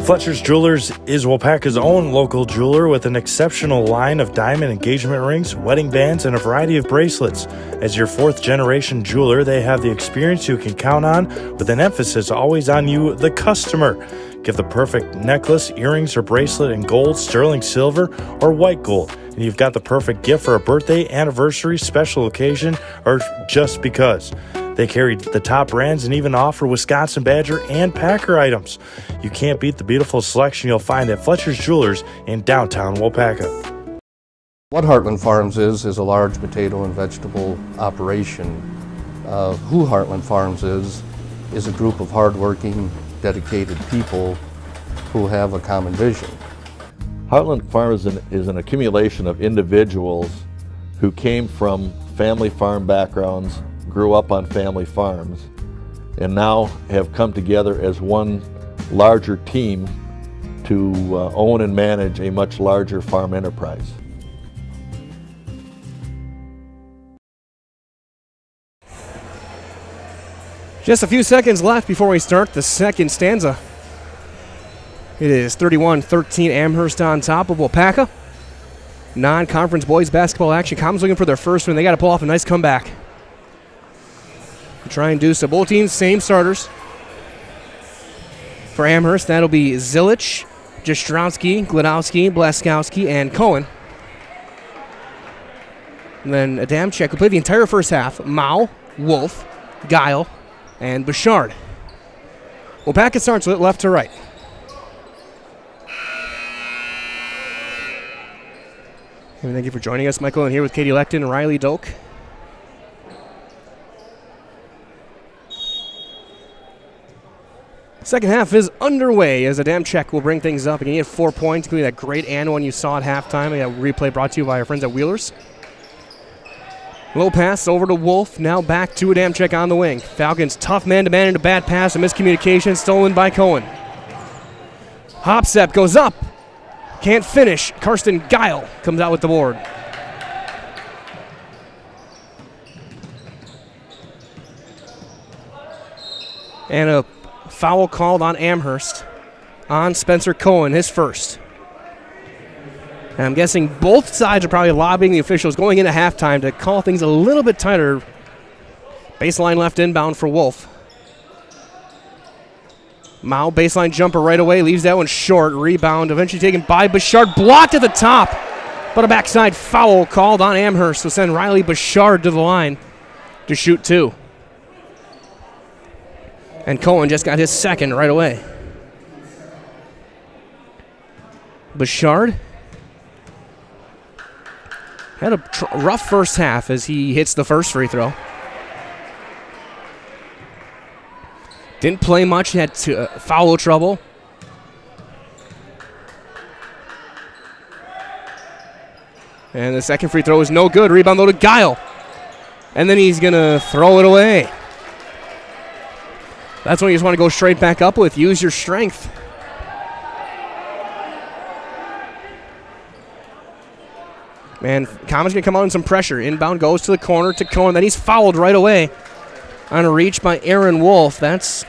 Speaker 3: Fletcher's Jewelers is Waupaca's own local jeweler with an exceptional line of diamond engagement rings, wedding bands, and a variety of bracelets. As your 4th-generation jeweler, they have the experience you can count on, with an emphasis always on you, the customer. Give the perfect necklace, earrings, or bracelet in gold, sterling silver, or white gold, and you've got the perfect gift for a birthday, anniversary, special occasion, or just because. They carry the top brands and even offer Wisconsin Badger and Packer items. You can't beat the beautiful selection you'll find at Fletcher's Jewelers in downtown Waupaca.
Speaker 8: What Heartland Farms is a large potato and vegetable operation. Who Heartland Farms is a group of hardworking, dedicated people who have a common vision.
Speaker 9: Heartland Farms is an accumulation of individuals who came from family farm backgrounds, grew up on family farms, and now have come together as one larger team to own and manage a much larger farm enterprise.
Speaker 1: Just a few seconds left before we start the second stanza. It is 31-13 Amherst on top of Waupaca. Non-conference boys basketball action. Com's looking for their first win. They got to pull off a nice comeback. Try and do so. Both teams, same starters. For Amherst, that'll be Zilich, Jastrzowski, Glodowski, Blaskowski, and Cohen. And then Adamczyk will play the entire first half. Mao, Wolf, Guile, and Bouchard. Waupaca starts with left to right. And thank you for joining us, Michael. And here with Katie Lecton and Riley Doak. Second half is underway as Adamczyk will bring things up. Again, he had 4 points, including that great and one you saw at halftime. A replay brought to you by our friends at Wheelers. Low pass over to Wolf. Now back to Adamczyk on the wing. Falcons tough man-to-man into bad pass. A miscommunication stolen by Cohen. Hopstep goes up. Can't finish. Karsten Guile comes out with the board. And a foul called on Amherst on Spencer Cohen, his first. And I'm guessing both sides are probably lobbying the officials going into halftime to call things a little bit tighter. Baseline left inbound for Wolf. Mao, baseline jumper right away, leaves that one short. Rebound eventually taken by Bouchard, blocked at the top. But a backside foul called on Amherst will send Riley Bouchard to the line to shoot two. And Cohen just got his second right away. Bouchard had a rough first half as he hits the first free throw. Didn't play much, had foul trouble. And the second free throw is no good. Rebound though to Guile. And then he's going to throw it away. That's when you just want to go straight back up with. Use your strength. Man, Common's going to come out in some pressure. Inbound goes to the corner to Cohen. Then he's fouled right away on a reach by Aaron Wolf. That's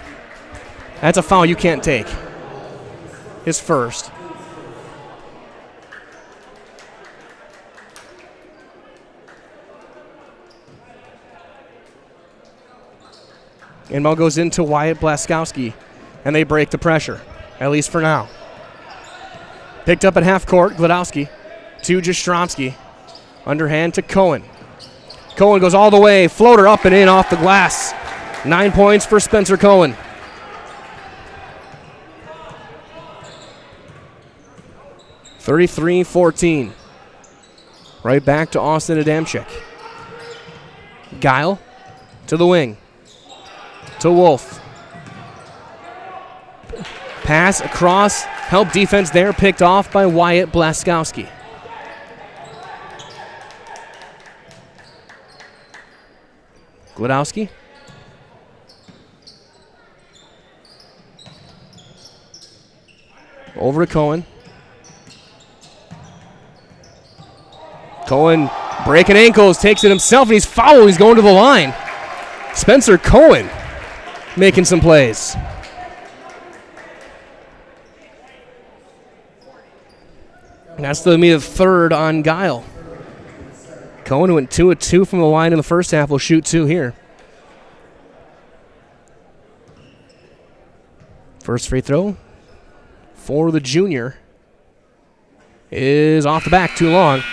Speaker 1: a foul you can't take. His first. Inbound goes into Wyatt Blaskowski, and they break the pressure, at least for now. Picked up at half court, Glodowski to Jastrzowski. Underhand to Cohen. Cohen goes all the way, floater up and in off the glass. 9 points for Spencer Cohen. (33-14). Right back to Austin Adamczyk. Guile to the wing. To Wolf. Pass across. Help defense there. Picked off by Wyatt Blaskowski. Glodowski. Over to Cohen. Cohen breaking ankles. Takes it himself and he's fouled. He's going to the line. Spencer Cohen making some plays. And that's the meat of third on Guile. Cohen went 2 of 2 from the line in the first half. Will shoot 2 here. First free throw for the junior is off the back, too long.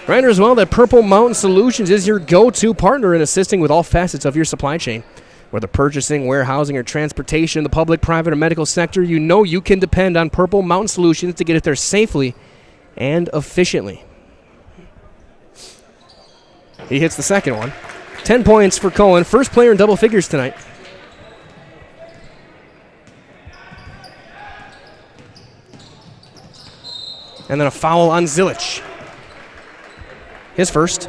Speaker 1: Reminder as well that Purple Mountain Solutions is your go-to partner in assisting with all facets of your supply chain. Whether purchasing, warehousing, or transportation in the public, private, or medical sector, you know you can depend on Purple Mountain Solutions to get it there safely and efficiently. He hits the second one. 10 points for Cohen. First player in double figures tonight. And then a foul on Zilich. His first.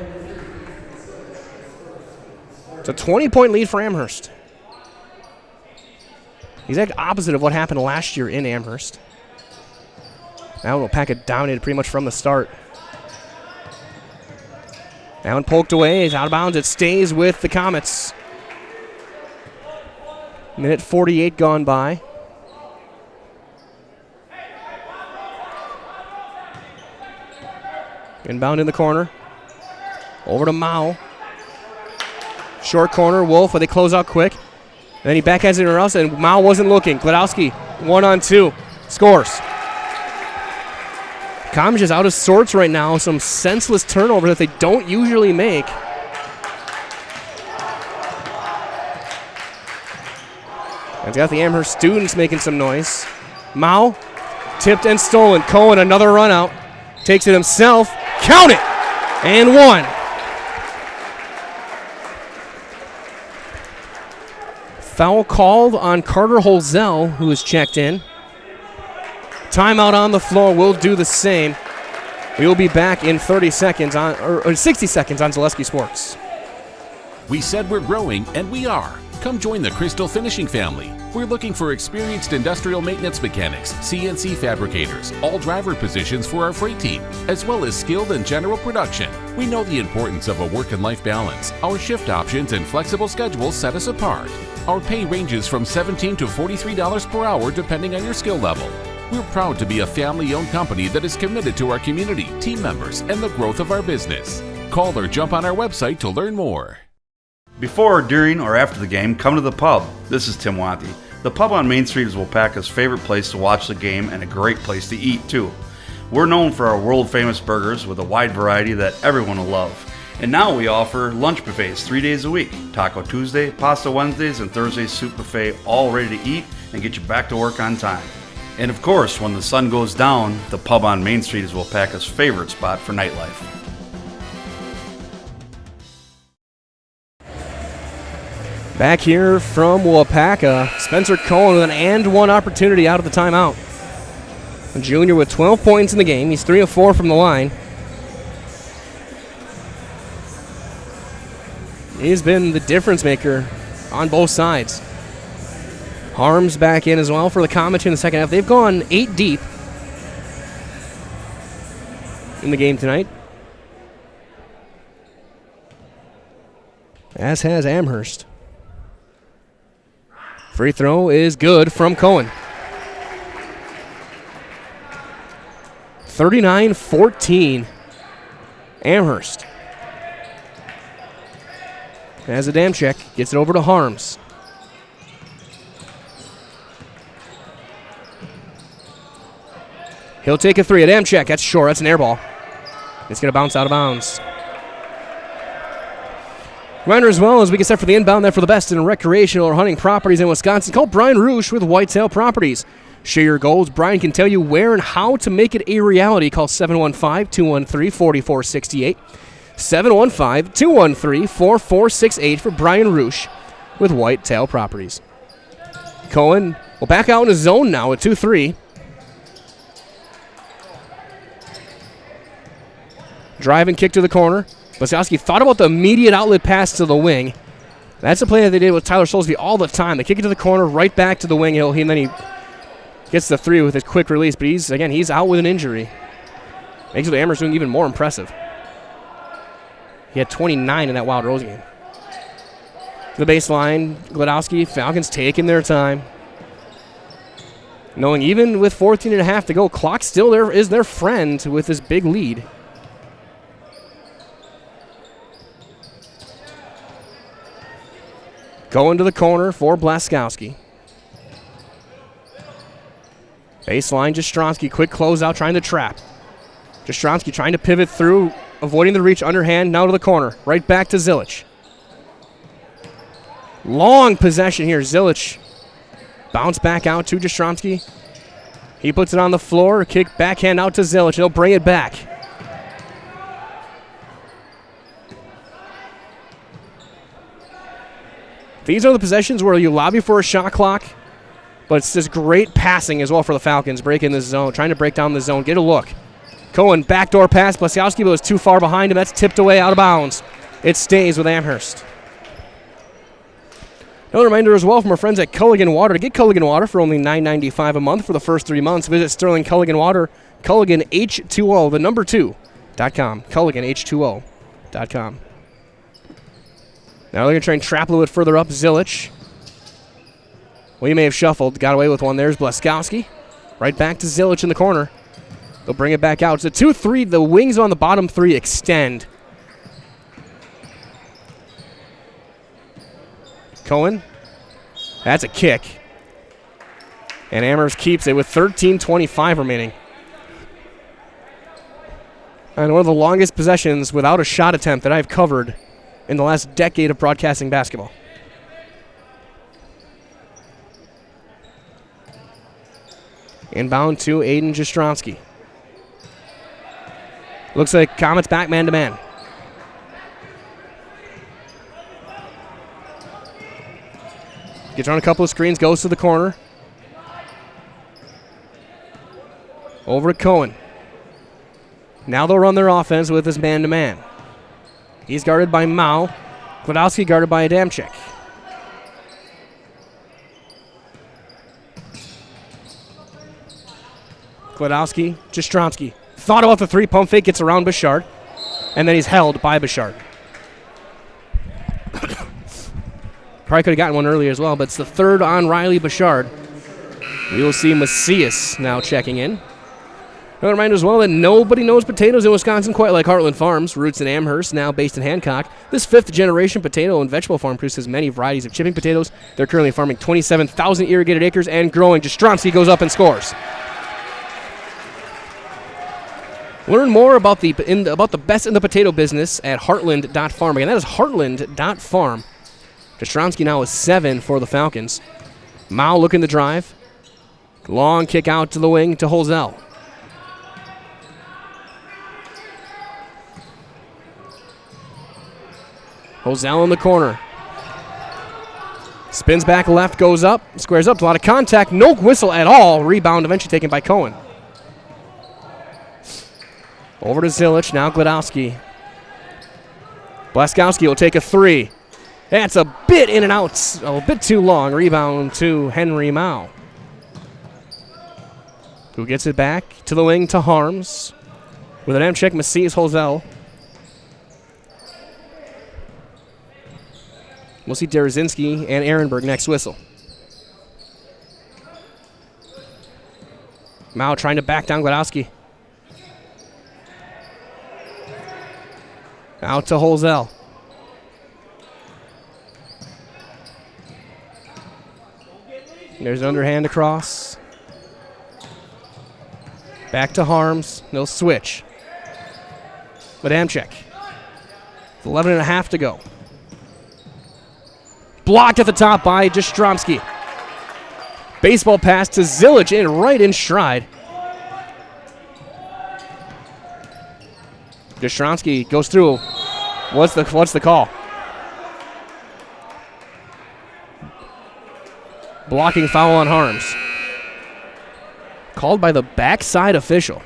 Speaker 1: It's a 20-point lead for Amherst. Exact opposite of what happened last year in Amherst. Now Waupaca dominated pretty much from the start. Allen poked away. He's out of bounds. It stays with the Comets. Minute 48 gone by. Inbound in the corner. Over to Mao. Short corner, Wolf, but they close out quick. Then he backhands it around, and Mao wasn't looking. Gladowski, 1-on-2, scores. Com's just out of sorts right now. Some senseless turnover that they don't usually make. And it's got the Amherst students making some noise. Mao, tipped and stolen. Cohen, another run out. Takes it himself. Count it! And one. Foul called on Carter Holzell, who was checked in. Timeout on the floor. We'll do the same. We will be back in 30 seconds on, or 60 seconds on Zaleski Sports.
Speaker 10: We said we're growing, and we are. Come join the Crystal Finishing family. We're looking for experienced industrial maintenance mechanics, CNC fabricators, all driver positions for our freight team, as well as skilled and general production. We know the importance of a work and life balance. Our shift options and flexible schedules set us apart. Our pay ranges from $17 to $43 per hour depending on your skill level. We're proud to be a family-owned company that is committed to our community, team members, and the growth of our business. Call or jump on our website to learn more.
Speaker 11: Before, during, or after the game, come to the pub. This is Tim Watty. The pub on Main Street is Waupaca's favorite place to watch the game and a great place to eat, too. We're known for our world-famous burgers with a wide variety that everyone will love. And now we offer lunch buffets 3 days a week. Taco Tuesday, Pasta Wednesdays, and Thursday Soup Buffet, all ready to eat and get you back to work on time. And of course, when the sun goes down, the pub on Main Street is Waupaca's favorite spot for nightlife.
Speaker 1: Back here from Waupaca, Spencer Cohen with an and one opportunity out of the timeout. A junior with 12 points in the game. He's 3 of 4 from the line. He's been the difference maker on both sides. Harms back in as well for the Comets in the second half. They've gone 8 deep in the game tonight, as has Amherst. Free throw is good from Cohen. 39-14, Amherst. As Adamczyk gets it over to Harms. He'll take a three. Adamczyk, that's short. That's an air ball. It's going to bounce out of bounds. Reminder as well as we get set for the inbound that for the best in recreational or hunting properties in Wisconsin, call Brian Roosh with Whitetail Properties. Share your goals. Brian can tell you where and how to make it a reality. Call 715-213-4468. 715-213-4468 for Brian Roosh with Whitetail Properties. Cohen will back out in his zone now at 2-3. Drive and kick to the corner. Blazkowski thought about the immediate outlet pass to the wing. That's a play that they did with Tyler Soulsby all the time. They kick it to the corner, right back to the wing, and then he gets the three with his quick release. But he's out with an injury. Makes it Amherst doing even more impressive. He had 29 in that Wild Rose game. To the baseline, Gladowski, Falcons taking their time. Knowing even with 14 and a half to go, clock still there is their friend with this big lead. Going to the corner for Blazkowski. Baseline, Jastrzomski, quick closeout, trying to trap. Jastrzomski trying to pivot through, avoiding the reach, underhand, now to the corner. Right back to Zilic. Long possession here. Zilic bounce back out to Jastrzomski. He puts it on the floor, kick backhand out to Zilic. He'll bring it back. These are the possessions where you lobby for a shot clock, but it's just great passing as well for the Falcons, breaking the zone, trying to break down the zone. Get a look. Cohen, backdoor pass. Blazkowski was too far behind him. That's tipped away out of bounds. It stays with Amherst. Another reminder as well from our friends at Culligan Water. To get Culligan Water for only $9.95 a month for the first 3 months, visit Sterling Culligan Water, Culligan H2O, the number 2.com. Culligan H2O.com. Now they're going to try and trap a little bit further up. Zilic. Well, he may have shuffled. Got away with one. There's Blazkowski. Right back to Zilic in the corner. They'll bring it back out. It's a 2-3. The wings on the bottom three extend. Cohen. That's a kick. And Amherst keeps it with 13:25 remaining. And one of the longest possessions without a shot attempt that I've covered in the last decade of broadcasting basketball. Inbound to Aiden Jastrzomski. Looks like Comets back man-to-man. Gets on a couple of screens, goes to the corner. Over to Cohen. Now they'll run their offense with this man-to-man. He's guarded by Mao. Gladowski guarded by Adamczyk. Gladowski, Jastrzomski. Thought about the three, pump fake, gets around Bouchard, and then he's held by Bouchard. Probably could have gotten one earlier as well, but it's the third on Riley Bouchard. We will see Macias now checking in. Another reminder as well that nobody knows potatoes in Wisconsin quite like Heartland Farms, roots in Amherst, now based in Hancock. This fifth-generation potato and vegetable farm produces many varieties of chipping potatoes. They're currently farming 27,000 irrigated acres and growing. Jastrzomski goes up and scores. Learn more about the best in the potato business at heartland.farm. Again, that is heartland.farm. Jastrzomski now is 7 for the Falcons. Mao looking to drive. Long kick out to the wing to Holzell. Holzell in the corner. Spins back left, goes up, squares up, a lot of contact, no whistle at all. Rebound eventually taken by Cohen. Over to Zilich, now Gladowski. Blaskowski will take a three. That's a bit in and out, a bit too long. Rebound to Henry Mao. Who gets it back to the wing to Harms. With an M-check, Macias Holzell. We'll see Derazinski and Ehrenberg next whistle. Mao trying to back down Gladowski. Out to Holzell. There's an underhand across. Back to Harms. No switch. Adamczyk. 11 and a half to go. Blocked at the top by Jastrzomski. Baseball pass to Zilich in right in stride. Jastrzomski goes through. What's the call? Blocking foul on Harms. Called by the backside official.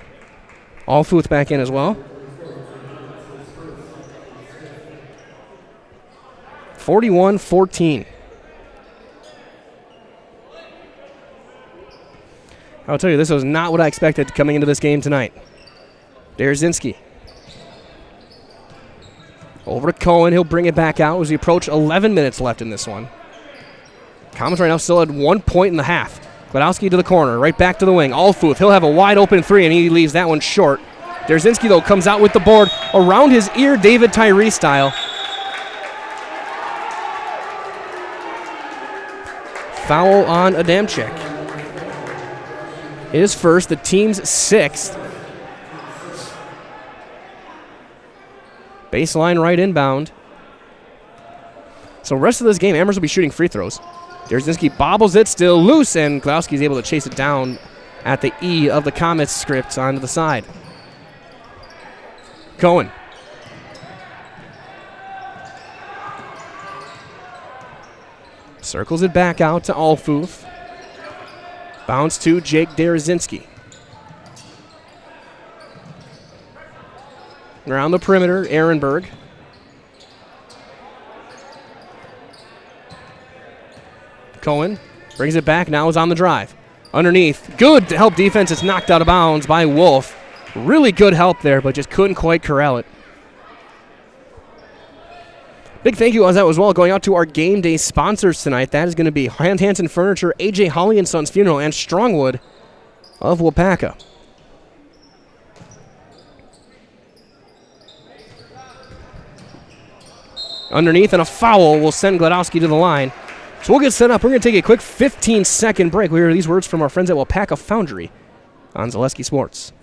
Speaker 1: Allfuth back in as well. 41-14. I'll tell you, this was not what I expected coming into this game tonight. Derazinski. Over to Cohen. He'll bring it back out as we approach 11 minutes left in this one. Comets right now still at 1 point in the half. Gladowski to the corner, right back to the wing. Allfuth, he'll have a wide open three, and he leaves that one short. Derazinski, though, comes out with the board around his ear, David Tyree style. Foul on Adamczyk. His first, the team's sixth. Baseline right inbound. So rest of this game, Amherst will be shooting free throws. Derazinski bobbles it, still loose, and Gladowski's able to chase it down at the E of the Comets script onto the side. Cohen. Circles it back out to Allfuth. Bounce to Jake Derazinski. Around the perimeter, Ehrenberg. Cohen brings it back, now is on the drive. Underneath, good help defense. It's knocked out of bounds by Wolf. Really good help there, but just couldn't quite corral it. Big thank you as well going out to our game day sponsors tonight. That is going to be Hand Hansen Furniture, AJ Holly and Sons Funeral, and Strongwood of Waupaca. Underneath, and a foul will send Gladowski to the line. So we'll get set up. We're going to take a quick 15-second break. We hear these words from our friends at Waupaca Foundry on Zaleski Sports.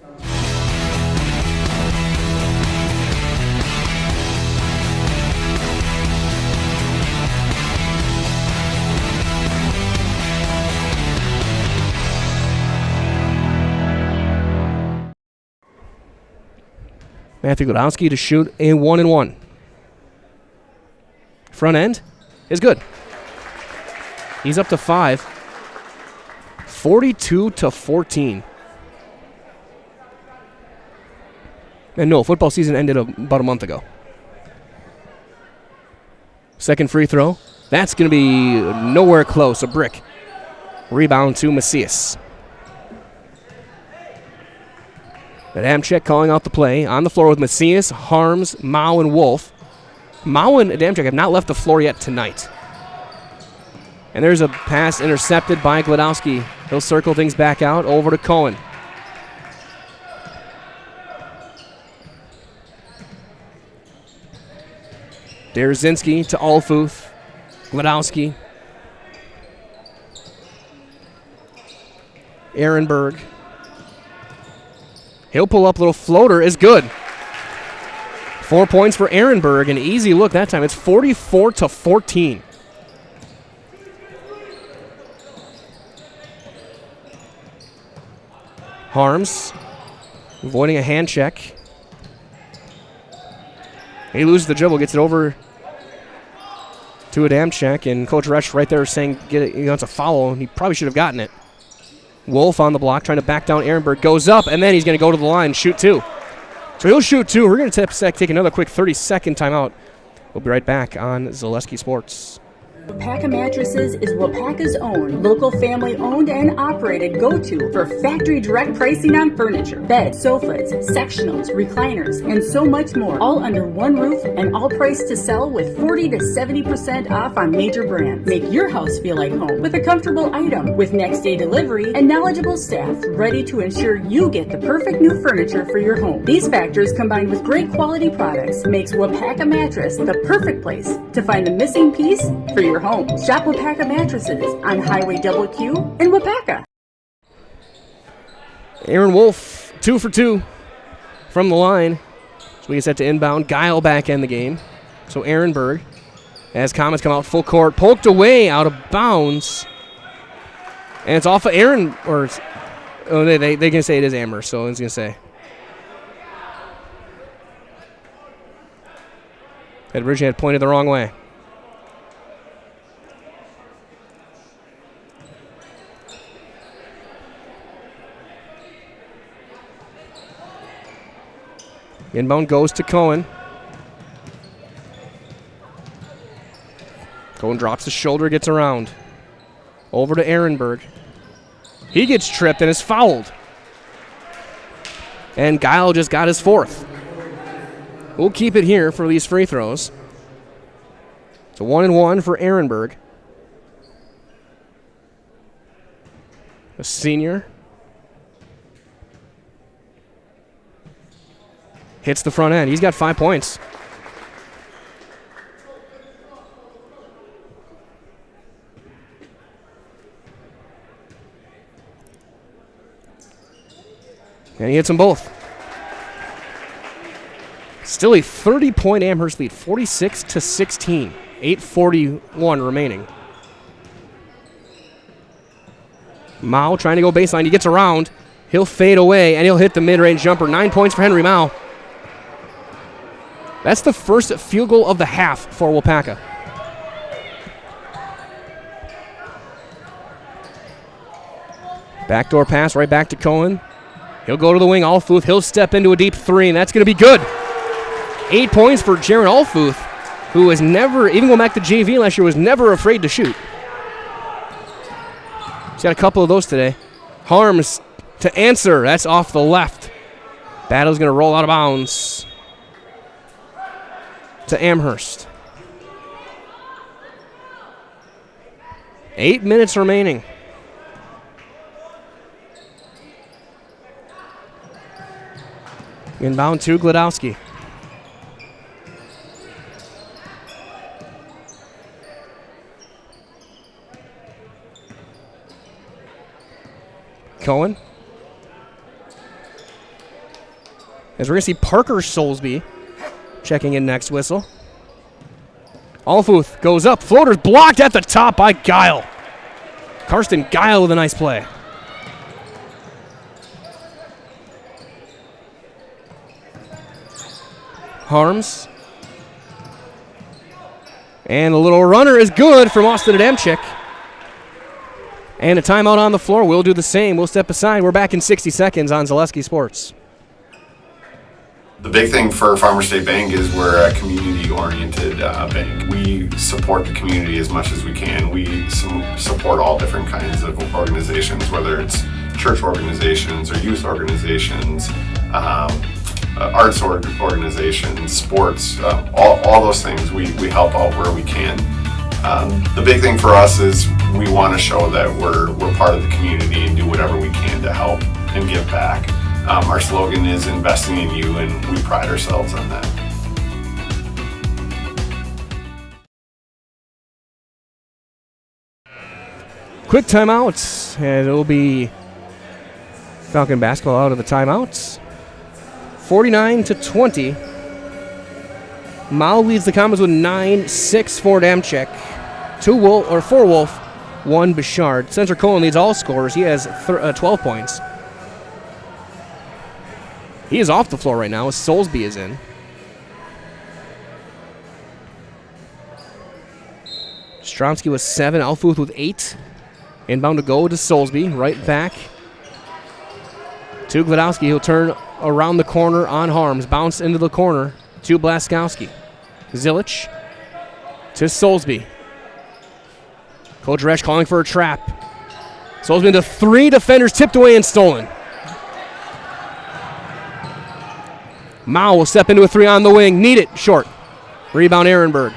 Speaker 1: Matthew Glodowski to shoot a 1-and-1. Front end is good. He's up to 5. 42-14. And no, football season ended about a month ago. Second free throw. That's going to be nowhere close. A brick. Rebound to Macias. Adamczyk calling out the play. On the floor with Macias, Harms, Mao, and Wolf. Mao and Adamczyk have not left the floor yet tonight. And there's a pass intercepted by Glodowski. He'll circle things back out over to Cohen. Derzinski to Alfuth. Glodowski. Ehrenberg. He'll pull up. Little floater is good. 4 points for Ehrenberg. An easy look that time. It's 44-14. Harms avoiding a hand check. He loses the dribble, gets it over to Adamczyk, and Coach Resch right there saying he wants a foul, and he probably should have gotten it. Wolf on the block trying to back down Ehrenberg. Goes up, and then he's going to go to the line and shoot 2. So he'll shoot 2. We're going to take another quick 30-second timeout. We'll be right back on Zaleski Sports.
Speaker 12: Waupaca Mattresses is Waupaca's own, local family-owned and operated go-to for factory direct pricing on furniture, beds, sofas, sectionals, recliners, and so much more, all under one roof and all priced to sell with 40 to 70% off on major brands. Make your house feel like home with a comfortable item with next-day delivery and knowledgeable staff ready to ensure you get the perfect new furniture for your home. These factors combined with great quality products makes Waupaca Mattress the perfect place to find the missing piece for your home. Shop Waupaca Mattresses on Highway Q in Waupaca.
Speaker 1: Aaron Wolf, 2 for 2 from the line. So we get set to inbound. Guile back in the game. So Ehrenberg, as Comets come out full court, poked away out of bounds. And it's off of Aaron, or they can say it is Amherst, so it's going to say. Edbridge had pointed the wrong way. Inbound goes to Cohen. Cohen drops his shoulder, gets around. Over to Ehrenberg. He gets tripped and is fouled. And Guile just got his 4th. We'll keep it here for these free throws. So 1-and-1 for Ehrenberg. A senior. Hits the front end. He's got 5 points. And he hits them both. Still a 30-point Amherst lead, 46-16. 8:41 remaining. Mao trying to go baseline. He gets around. He'll fade away, and he'll hit the mid-range jumper. 9 points for Henry Mao. That's the first field goal of the half for Waupaca. Backdoor pass right back to Cohen. He'll go to the wing. Alfuth, he'll step into a deep 3, and that's going to be good. 8 points for Jaron Alfuth, who was never, even going back to JV last year, was never afraid to shoot. He's got a couple of those today. Harms to answer. That's off the left. Battle's going to roll out of bounds to Amherst. 8 minutes remaining. Inbound to Glodowski. Cohen. As we're going to see Parker Soulsby checking in next whistle. Alfuth goes up. Floater's blocked at the top by Guile. Karsten Guile with a nice play. Harms. And a little runner is good from Austin Adamczyk. And a timeout on the floor. We'll do the same. We'll step aside. We're back in 60 seconds on Zaleski Sports.
Speaker 13: The big thing for Farmers State Bank is we're a community-oriented bank. We support the community as much as we can. We support all different kinds of organizations, whether it's church organizations or youth organizations, arts organizations, sports, all those things. We help out where we can. The big thing for us is we want to show that we're part of the community and do whatever we can to help and give back. Our slogan is investing in you, and we pride ourselves on that.
Speaker 1: Quick timeouts, and it'll be Falcon basketball out of the timeouts. 49-20. Mao leads the Comets with 9-6 for Adamczyk. 4 Wolf, 1 Bouchard. Spencer Cohen leads all scorers. He has 12 points. He is off the floor right now as Soulsby is in. Stromsky with 7, Alfuth with 8. Inbound to go to Soulsby, right back to Gladowski. He'll turn around the corner on Harms, bounce into the corner to Blaskowski. Zilic to Soulsby. Coach Resch calling for a trap. Soulsby into 3 defenders, tipped away and stolen. Mao will step into a 3 on the wing. Need it. Short. Rebound Ehrenberg.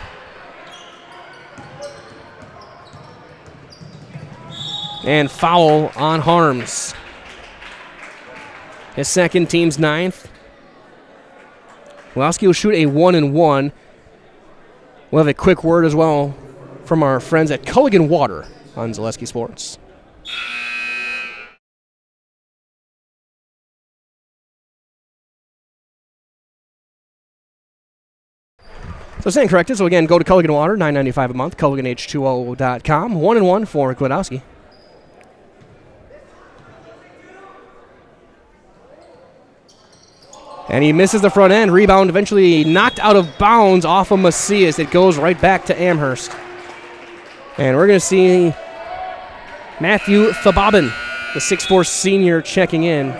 Speaker 1: And foul on Harms. His second, team's 9th. Wowski will shoot a 1-and-1. We'll have a quick word as well from our friends at Culligan Water on Zaleski Sports. So stand corrected. So again, go to Culligan Water, $9.95 a month, CulliganH2O.com. 1-and-1 for Gladowski. And he misses the front end. Rebound eventually knocked out of bounds off of Macias. It goes right back to Amherst. And we're going to see Matthew Thabobin, the 6'4 senior, checking in.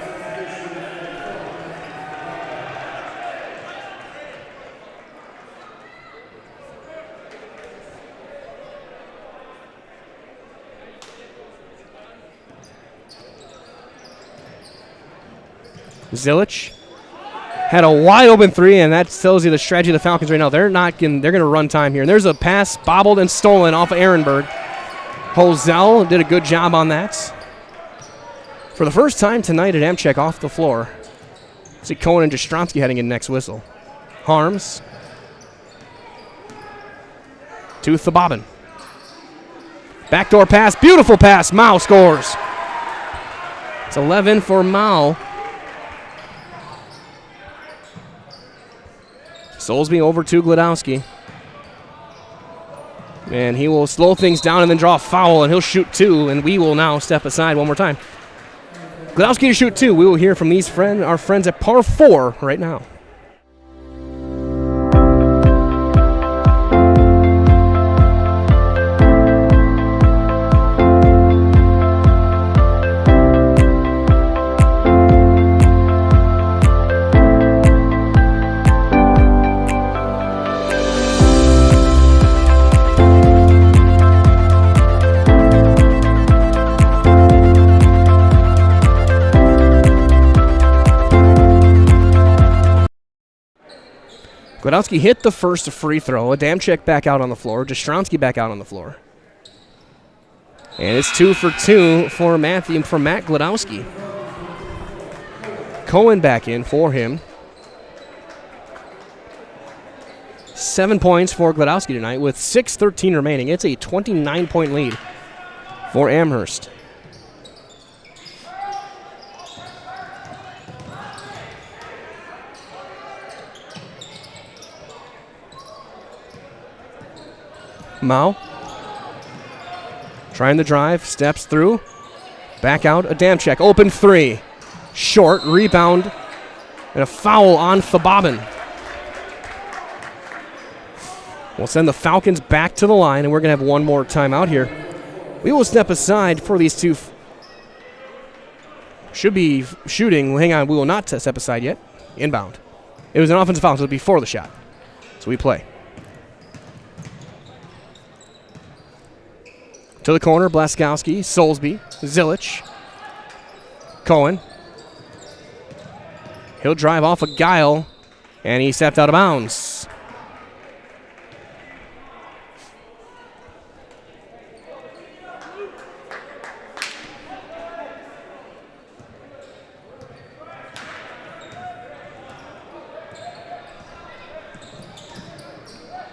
Speaker 1: Zilic had a wide open 3, and that tells you the strategy of the Falcons right now. They're going to run time here. And there's a pass bobbled and stolen off of Ehrenberg. Holzell did a good job on that. For the first time tonight, Adamczyk off the floor. See Cohen and Jastrzomski heading in next whistle. Harms to Thabobin. Backdoor pass, beautiful pass. Mao scores. It's 11 for Mao. Soulsby over to Gladowski. And he will slow things down and then draw a foul, and he'll shoot 2, and we will now step aside one more time. Gladowski to shoot 2. We will hear from our friends at Par 4 right now. Gladowski hit the first free throw. Adamczyk back out on the floor. Jastrzomski back out on the floor. And it's 2 for 2 for Matt Gladowski. Cohen back in for him. 7 points for Gladowski tonight with 6:13 remaining. It's a 29-point lead for Amherst. Mao trying to drive, steps through, back out, Adamczyk, open three. Short, rebound, and a foul on Thobabin. We'll send the Falcons back to the line, and we're going to have one more timeout here. We will step aside for these two. Should be shooting. Hang on, we will not step aside yet. Inbound. It was an offensive foul, so it was before the shot. So we play. To the corner, Blaskowski, Soulsby, Zilich, Cohen. He'll drive off a Guile, and he stepped out of bounds.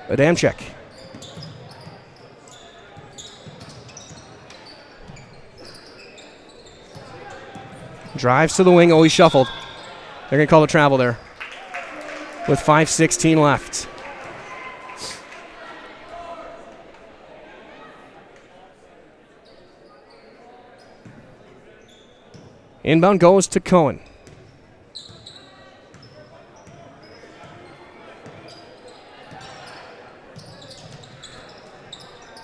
Speaker 1: Adamczyk. Drives to the wing. Oh, he shuffled. They're going to call the travel there with 5:16 left. Inbound goes to Cohen.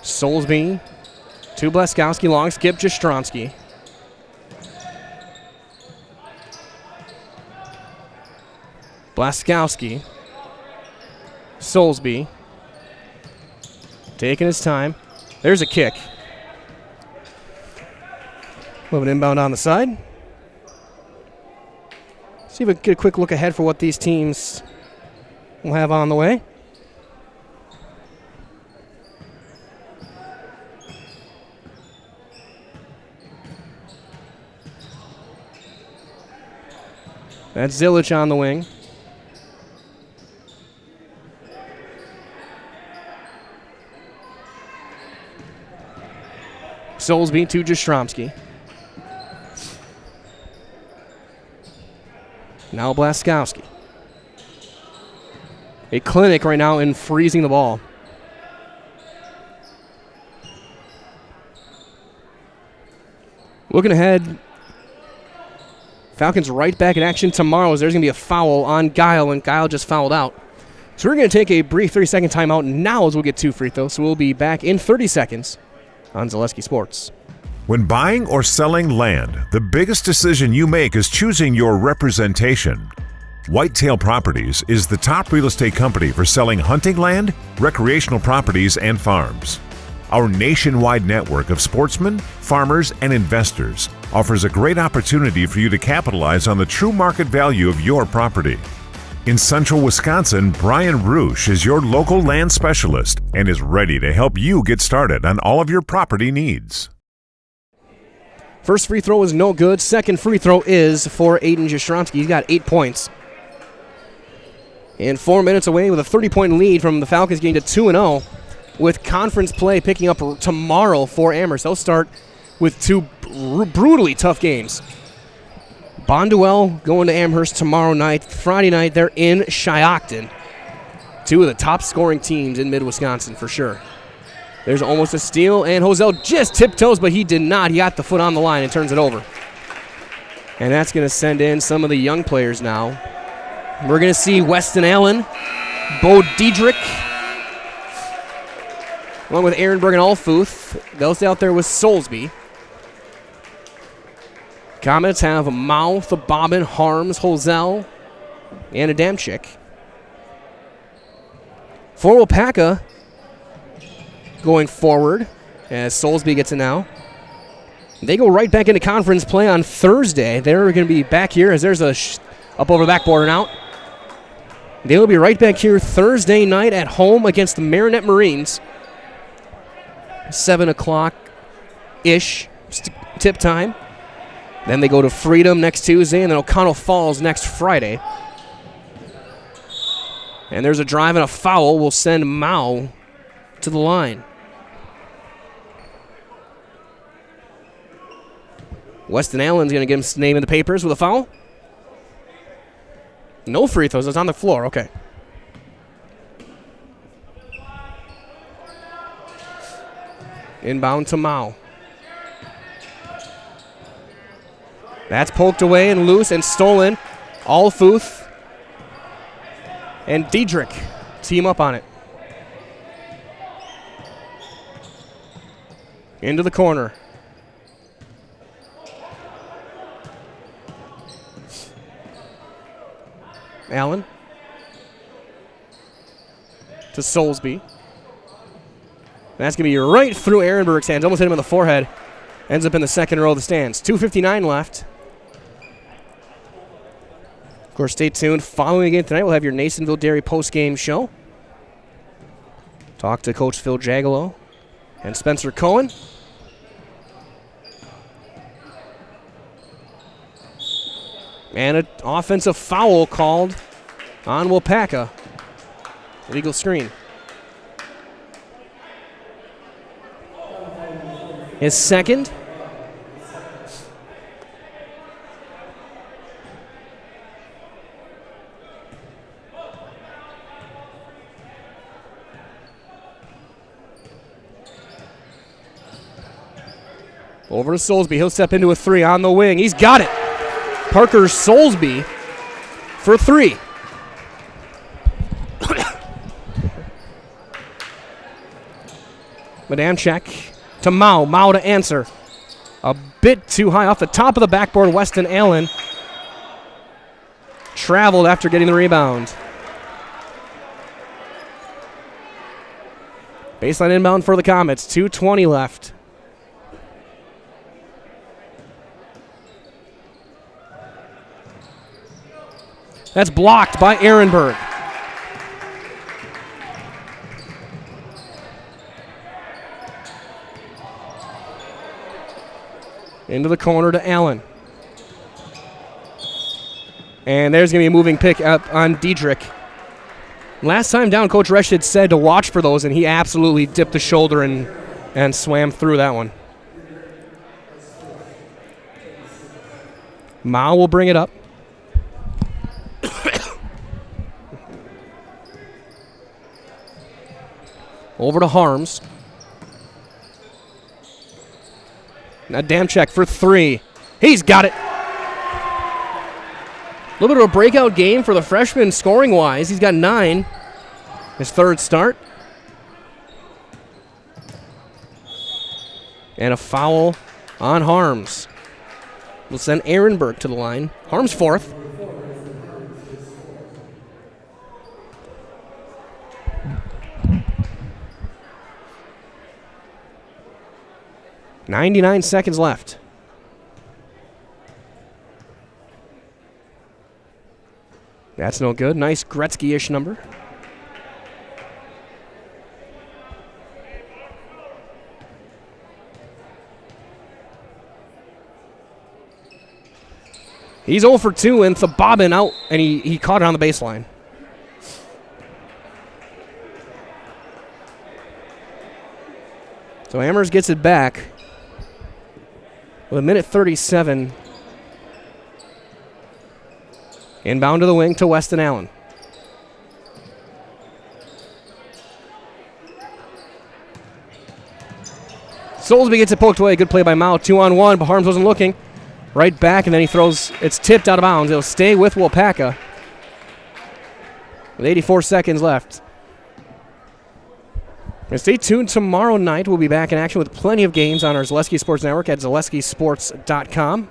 Speaker 1: Soulsby to Blaskowski. Long skip, Jastrzomski. Blaskowski. Soulsby. Taking his time. There's a kick. Moving inbound on the side. See if we can get a quick look ahead for what these teams will have on the way. That's Zilich on the wing. Soulsby to Jastrzomski. Now Blaskowski. A clinic right now in freezing the ball. Looking ahead, Falcons right back in action tomorrow as there's going to be a foul on Guile, and Guile just fouled out. So we're going to take a brief 30-second timeout now as we'll get two free throws. So we'll be back in 30 seconds on Zaleski Sports.
Speaker 14: When buying or selling land, the biggest decision you make is choosing your representation. Whitetail Properties is the top real estate company for selling hunting land, recreational properties, and farms. Our nationwide network of sportsmen, farmers, and investors offers a great opportunity for you to capitalize on the true market value of your property. In central Wisconsin, Brian Roosh is your local land specialist and is ready to help you get started on all of your property needs.
Speaker 1: First free throw is no good. Second free throw is for Aiden Jastrzomski. He's got 8 points. And 4 minutes away with a 30-point lead from the Falcons getting to 2-0 with conference play picking up tomorrow for Amherst. They'll start with two brutally tough games. Bonduel going to Amherst tomorrow night. Friday night, they're in Shiocton. Two of the top scoring teams in mid-Wisconsin for sure. There's almost a steal, and Hosell just tiptoes, but he did not. He got the foot on the line and turns it over. And that's going to send in some of the young players now. We're going to see Weston Allen, Bo Diedrich, along with Ehrenberg and Alfuth. They'll stay out there with Soulsby. Comets have Mao, Thobabin, Harms, Hosell, and Adamczyk. For Waupaca, going forward, as Soulsby gets it now. They go right back into conference play on Thursday. They're going to be back here as there's a up over the backboard and out. They will be right back here Thursday night at home against the Marinette Marines. 7 o'clock-ish tip time. Then they go to Freedom next Tuesday, and then O'Connell Falls next Friday. And there's a drive and a foul. Will send Mao to the line. Weston Allen's going to get his name in the papers with a foul. No free throws. It's on the floor. Okay. Inbound to Mao. That's poked away and loose and stolen. Alfuth and Diedrich team up on it. Into the corner. Allen to Soulsby. That's going to be right through Ehrenberg's hands. Almost hit him in the forehead. Ends up in the second row of the stands. 2:59 left. Of course, stay tuned. Following the game tonight, we'll have your Nasonville Dairy post-game show. Talk to Coach Phil Jagalo and Spencer Cohen. And an offensive foul called on Waupaca. Legal screen. His second. Over to Soulsby. He'll step into a three on the wing. He's got it. Parker Soulsby for three. Madamchek to Mao. Mao to answer. A bit too high off the top of the backboard. Weston Allen traveled after getting the rebound. Baseline inbound for the Comets. 2:20 left. That's blocked by Ehrenberg. Into the corner to Allen. And there's going to be a moving pick up on Diedrich. Last time down, Coach Resch had said to watch for those, and he absolutely dipped the shoulder and swam through that one. Mao will bring it up. Over to Harms. Now Damchek for three. He's got it. A little bit of a breakout game for the freshman scoring-wise. He's got 9. His third start. And a foul on Harms. We'll send Ehrenberg to the line. Harms fourth. .99 seconds left. That's no good. Nice Gretzky-ish number. He's 0 for 2 and Thabobbin out, and he caught it on the baseline. So Amherst gets it back with 1:37. Inbound to the wing to Weston Allen. Soulsby gets it poked away. Good play by Mao. 2-on-1, but Harms wasn't looking. Right back, and then he throws. It's tipped out of bounds. It'll stay with Waupaca with 84 seconds left. And stay tuned tomorrow night. We'll be back in action with plenty of games on our Zaleski Sports Network at zaleskisports.com.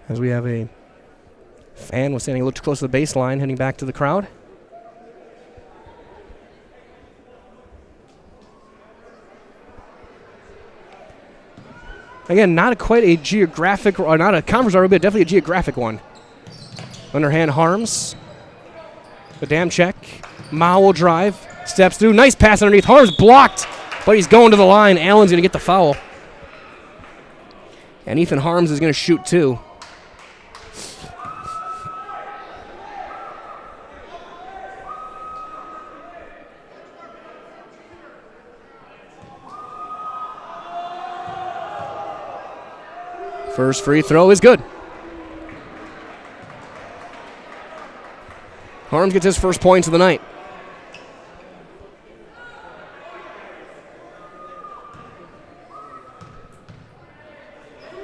Speaker 1: As we have a fan was standing a little too close to the baseline, heading back to the crowd. Again, not quite a geographic, or not a conference rivalry, but definitely a geographic one. Underhand Harms. Adamchek. Mao will drive. Steps through. Nice pass underneath. Harms blocked, but he's going to the line. Allen's going to get the foul. And Ethan Harms is going to shoot too. First free throw is good. Harms gets his first points of the night.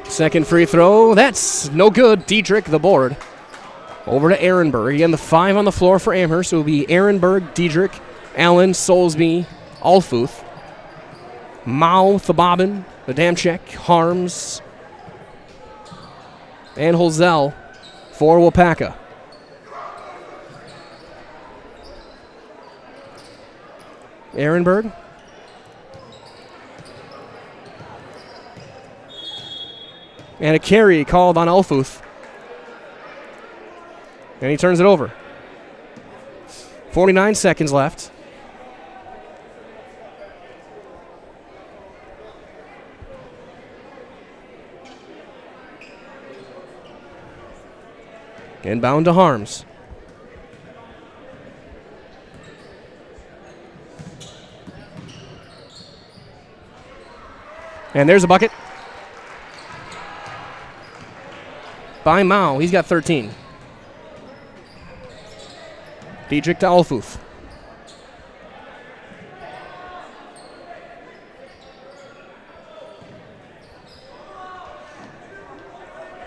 Speaker 1: Second free throw, that's no good. Diedrich, the board. Over to Ehrenberg. Again, the 5 on the floor for Amherst. It will be Ehrenberg, Diedrich, Allen, Soulsby, Alfuth, Mao, Thabobin, Adamczyk, Harms, and Holzel for Waupaca. Ehrenberg. And a carry called on Alfuth. And he turns it over. 49 seconds left. Inbound to Harms. And there's a bucket. By Mao. He's got 13. Diedrich to Alfuth.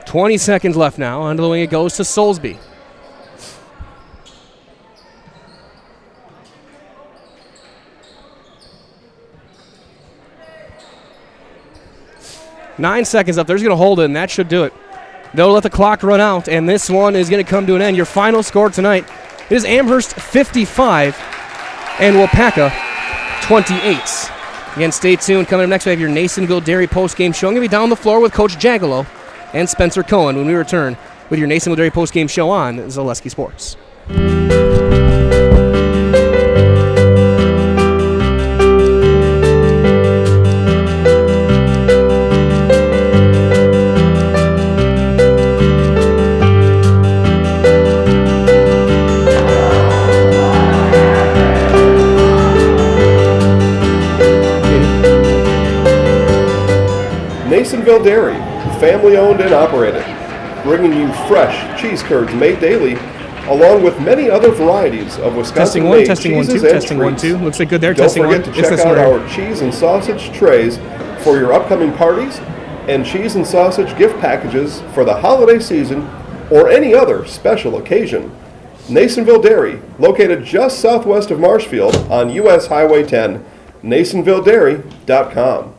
Speaker 1: $20 seconds left now. Under the wing it goes to Soulsby. Nine seconds up. They're just going to hold it, and that should do it. They'll let the clock run out, and this one is going to come to an end. Your final score tonight is Amherst 55 and Waupaca 28. Again, stay tuned. Coming up next, we have your Nasonville Dairy postgame show. I'm going to be down the floor with Coach Jagalo and Spencer Cohen when we return with your Nasonville Dairy postgame show on Zaleski Sports.
Speaker 15: Nasonville Dairy, family owned and operated, bringing you fresh cheese curds made daily, along with many other varieties of Wisconsin-made cheeses and treats.
Speaker 1: Looks like good there.
Speaker 15: Don't forget to check out our cheese and sausage trays for your upcoming parties and cheese and sausage gift packages for the holiday season or any other special occasion. Nasonville Dairy, located just southwest of Marshfield on U.S. Highway 10, NasonvilleDairy.com.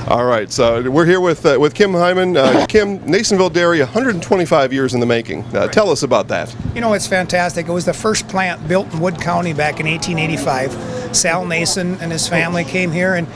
Speaker 16: All right, so we're here with Kim Hyman. Kim, Nasonville Dairy, 125 years in the making. Tell us about that.
Speaker 17: You know, it's fantastic. It was the first plant built in Wood County back in 1885. Sal Nason and his family came here, and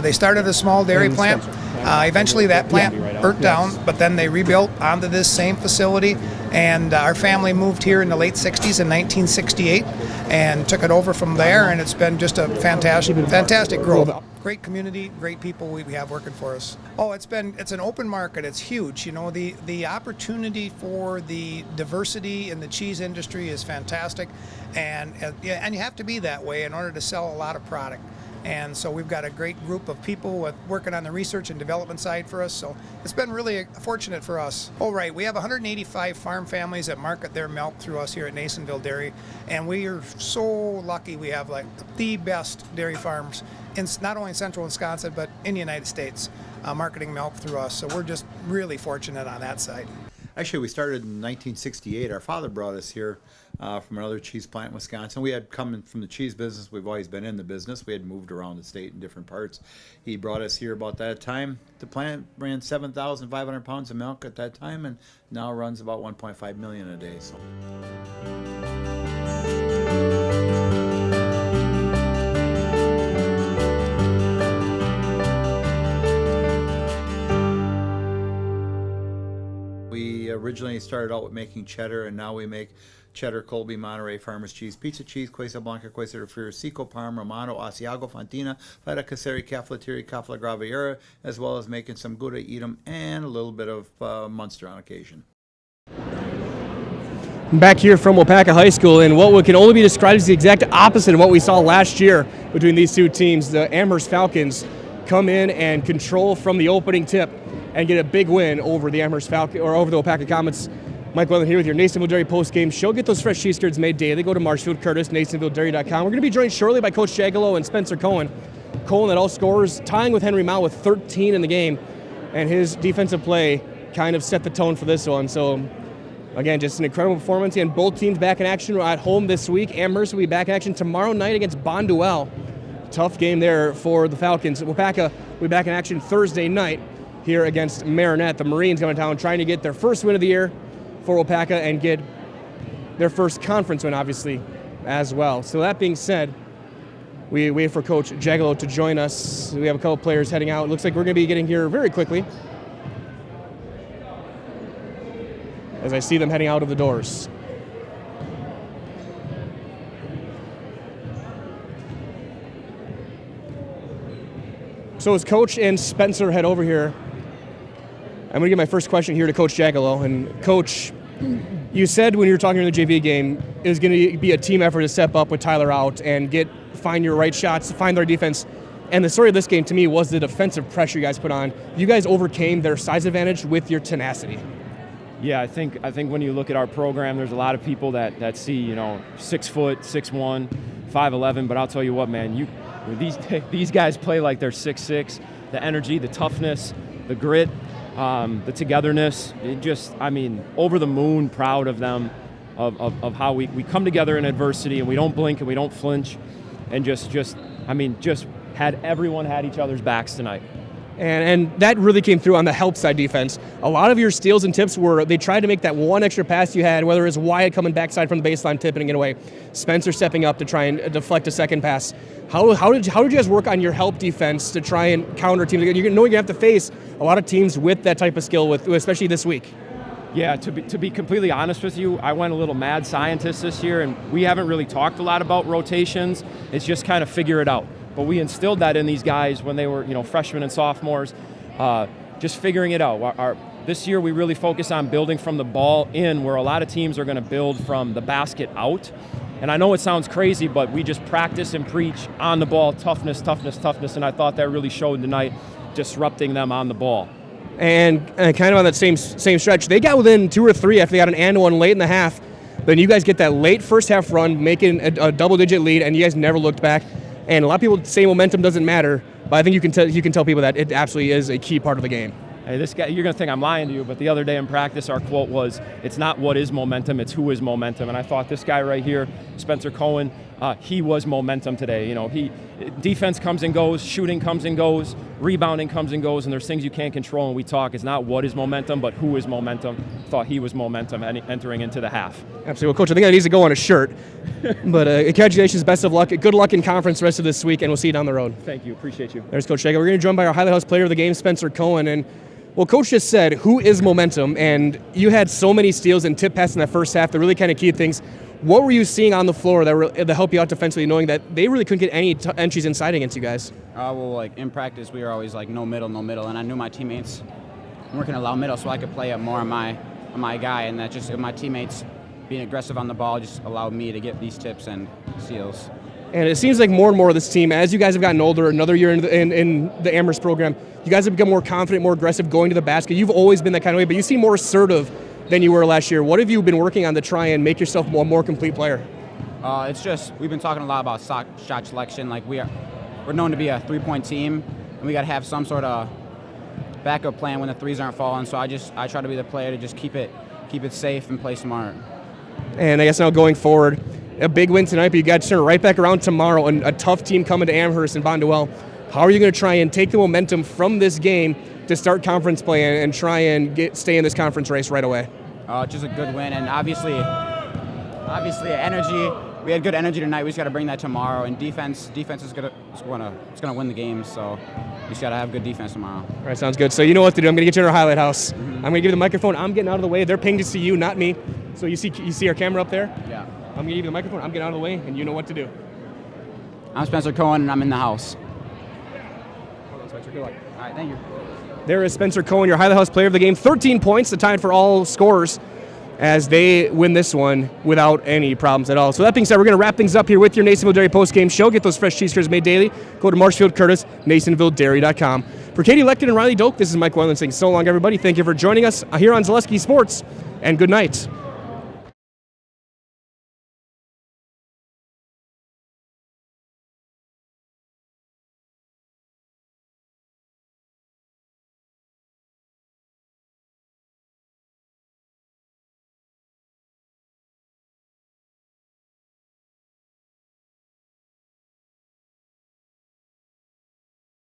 Speaker 17: they started a small dairy plant. Eventually that plant burnt down, but then they rebuilt onto this same facility, and our family moved here in the late 60s in 1968 and took it over from there, and it's been just a fantastic growth. Great community, great people we have working for us. Oh, it's an open market. It's huge. You know, the opportunity for the diversity in the cheese industry is fantastic, and you have to be that way in order to sell a lot of product. And so we've got a great group of people working on the research and development side for us. So it's been really fortunate for us. Oh, right. We have 185 farm families that market their milk through us here at Nasonville Dairy. And we are so lucky we have like the best dairy farms in not only central Wisconsin, but in the United States marketing milk through us. So we're just really fortunate on that side.
Speaker 18: Actually, we started in 1968. Our father brought us here from another cheese plant in Wisconsin. We had come from the cheese business. We've always been in the business. We had moved around the state in different parts. He brought us here about that time. The plant ran 7,500 pounds of milk at that time, and now runs about 1.5 million a day. So. We originally started out with making cheddar, and now we make cheddar, Colby, Monterey, Farmers Cheese, Pizza Cheese, Quesa Blanca, Quesa de Friar, Seco, Parm, Romano, Asiago, Fontina, Feta Caseri, Cafflettieri, Cafla Graviera, as well as making some Gouda Edam and a little bit of Munster on occasion.
Speaker 1: Back here from Waupaca High School, and what can only be described as the exact opposite of what we saw last year between these two teams. The Amherst Falcons come in and control from the opening tip. and get a big win over the Amherst Falcons, or over the Waupaca Comets. Mike Wellen here with your Nasonville Dairy post-game show. Get those fresh cheese curds made daily. Go to Marshfield Curtis, NasonvilleDairy.com. We're going to be joined shortly by Coach Jagalo and Spencer Cohen. Cohen at all scorers, tying with Henry Mount with 13 in the game, and his defensive play kind of set the tone for this one. So, again, just an incredible performance. And both teams back in action at home this week. Amherst will be back in action tomorrow night against Bonduelle. Tough game there for the Falcons. Waupaca will be back in action Thursday night here against Marinette. The Marines coming to town trying to get their first win of the year for Waupaca and get their first conference win, obviously, as well. So that being said, we wait for Coach Jagalo to join us. We have a couple players heading out. It looks like we're going to be getting here very quickly as I see them heading out of the doors. So as Coach and Spencer head over here, I'm going to get my first question here to Coach Jagalo. And Coach, you said when you were talking in the JV game, it was going to be a team effort to step up with Tyler out and find your right shots, find their defense. And the story of this game to me was the defensive pressure you guys put on. You guys overcame their size advantage with your tenacity.
Speaker 19: Yeah, I think when you look at our program, there's a lot of people that see 6 foot, 6'1", 5'11", but I'll tell you what, man, these guys play like they're 6'6". The energy, the toughness, the grit, the togetherness, over the moon proud of them, of how we come together in adversity and we don't blink and we don't flinch, and everyone had each other's backs tonight.
Speaker 1: And that really came through on the help side defense. A lot of your steals and tips were they tried to make that one extra pass you had, whether it was Wyatt coming backside from the baseline, tipping it away, Spencer stepping up to try and deflect a second pass. How did you guys work on your help defense to try and counter teams? You know you're going to have to face a lot of teams with that type of skill, especially this week.
Speaker 19: Yeah, to be completely honest with you, I went a little mad scientist this year, and we haven't really talked a lot about rotations. It's just kind of figure it out. But we instilled that in these guys when they were, freshmen and sophomores, just figuring it out. This year we really focus on building from the ball in, where a lot of teams are going to build from the basket out. And I know it sounds crazy, but we just practice and preach on the ball, toughness, and I thought that really showed tonight, disrupting them on the ball.
Speaker 1: And kind of on that same stretch, they got within 2 or 3 after they got an and one late in the half. Then you guys get that late first half run, making a double-digit lead, and you guys never looked back. And a lot of people say momentum doesn't matter, but I think you can tell people that it absolutely is a key part of the game.
Speaker 19: Hey, this guy, you're going to think I'm lying to you, but the other day in practice, our quote was, it's not what is momentum, it's who is momentum. And I thought this guy right here, Spencer Cohen, he was momentum today. Defense comes and goes, shooting comes and goes, rebounding comes and goes, and there's things you can't control when we talk. It's not what is momentum, but who is momentum. Thought he was momentum entering into the half.
Speaker 1: Absolutely. Well, Coach, I think that needs to go on a shirt. But congratulations, best of luck. Good luck in conference the rest of this week, and we'll see you down the road.
Speaker 19: Thank you. Appreciate you.
Speaker 1: There's Coach Shaga. We're going to join by our Highlight House player of the game, Spencer Cohen. And well, Coach just said, who is momentum? And you had so many steals and tip passes in that first half that really kind of keyed things. What were you seeing on the floor that helped you out defensively, knowing that they really couldn't get any entries inside against you guys?
Speaker 20: In practice, we were always no middle, and I knew my teammates weren't going to allow middle, so I could play up more on my guy, and that just my teammates being aggressive on the ball just allowed me to get these tips and steals.
Speaker 1: And it seems like more and more of this team, as you guys have gotten older, another year in the Amherst program, you guys have become more confident, more aggressive, going to the basket. You've always been that kind of way, but you seem more assertive than you were last year. What have you been working on to try and make yourself a more complete player?
Speaker 20: It's just we've been talking a lot about shot selection. We're known to be a three-point team, and we got to have some sort of backup plan when the threes aren't falling. So I try to be the player to just keep it safe and play smart.
Speaker 1: And I guess now going forward, a big win tonight, but you got to turn it right back around tomorrow, and a tough team coming to Amherst and Bonduelle. How are you going to try and take the momentum from this game to start conference play and try and stay in this conference race right away?
Speaker 20: Just a good win, and obviously energy. We had good energy tonight. We just got to bring that tomorrow. And defense is gonna win the game. So we just got to have good defense tomorrow. All
Speaker 1: right, sounds good. So you know what to do. I'm gonna get you in our highlight house. I'm gonna give you the microphone. I'm getting out of the way. They're paying to see you, not me. So you see our camera up there?
Speaker 20: Yeah.
Speaker 1: I'm gonna give you the microphone. I'm getting out of the way, and you know what to do.
Speaker 20: I'm Spencer Cohen, and I'm in the house.
Speaker 1: Spencer, good luck.
Speaker 20: All right, thank you.
Speaker 1: There is Spencer Cohen, your Highlight House player of the game. 13 points, the tied for all scorers, as they win this one without any problems at all. So that being said, we're going to wrap things up here with your Nasonville Dairy post-game show. Get those fresh cheese curds made daily. Go to Marshfield Curtis, NasonvilleDairy.com. For Katie Lecton and Riley Doak, this is Mike Wendland saying so long, everybody. Thank you for joining us here on Zaleski Sports, and good night.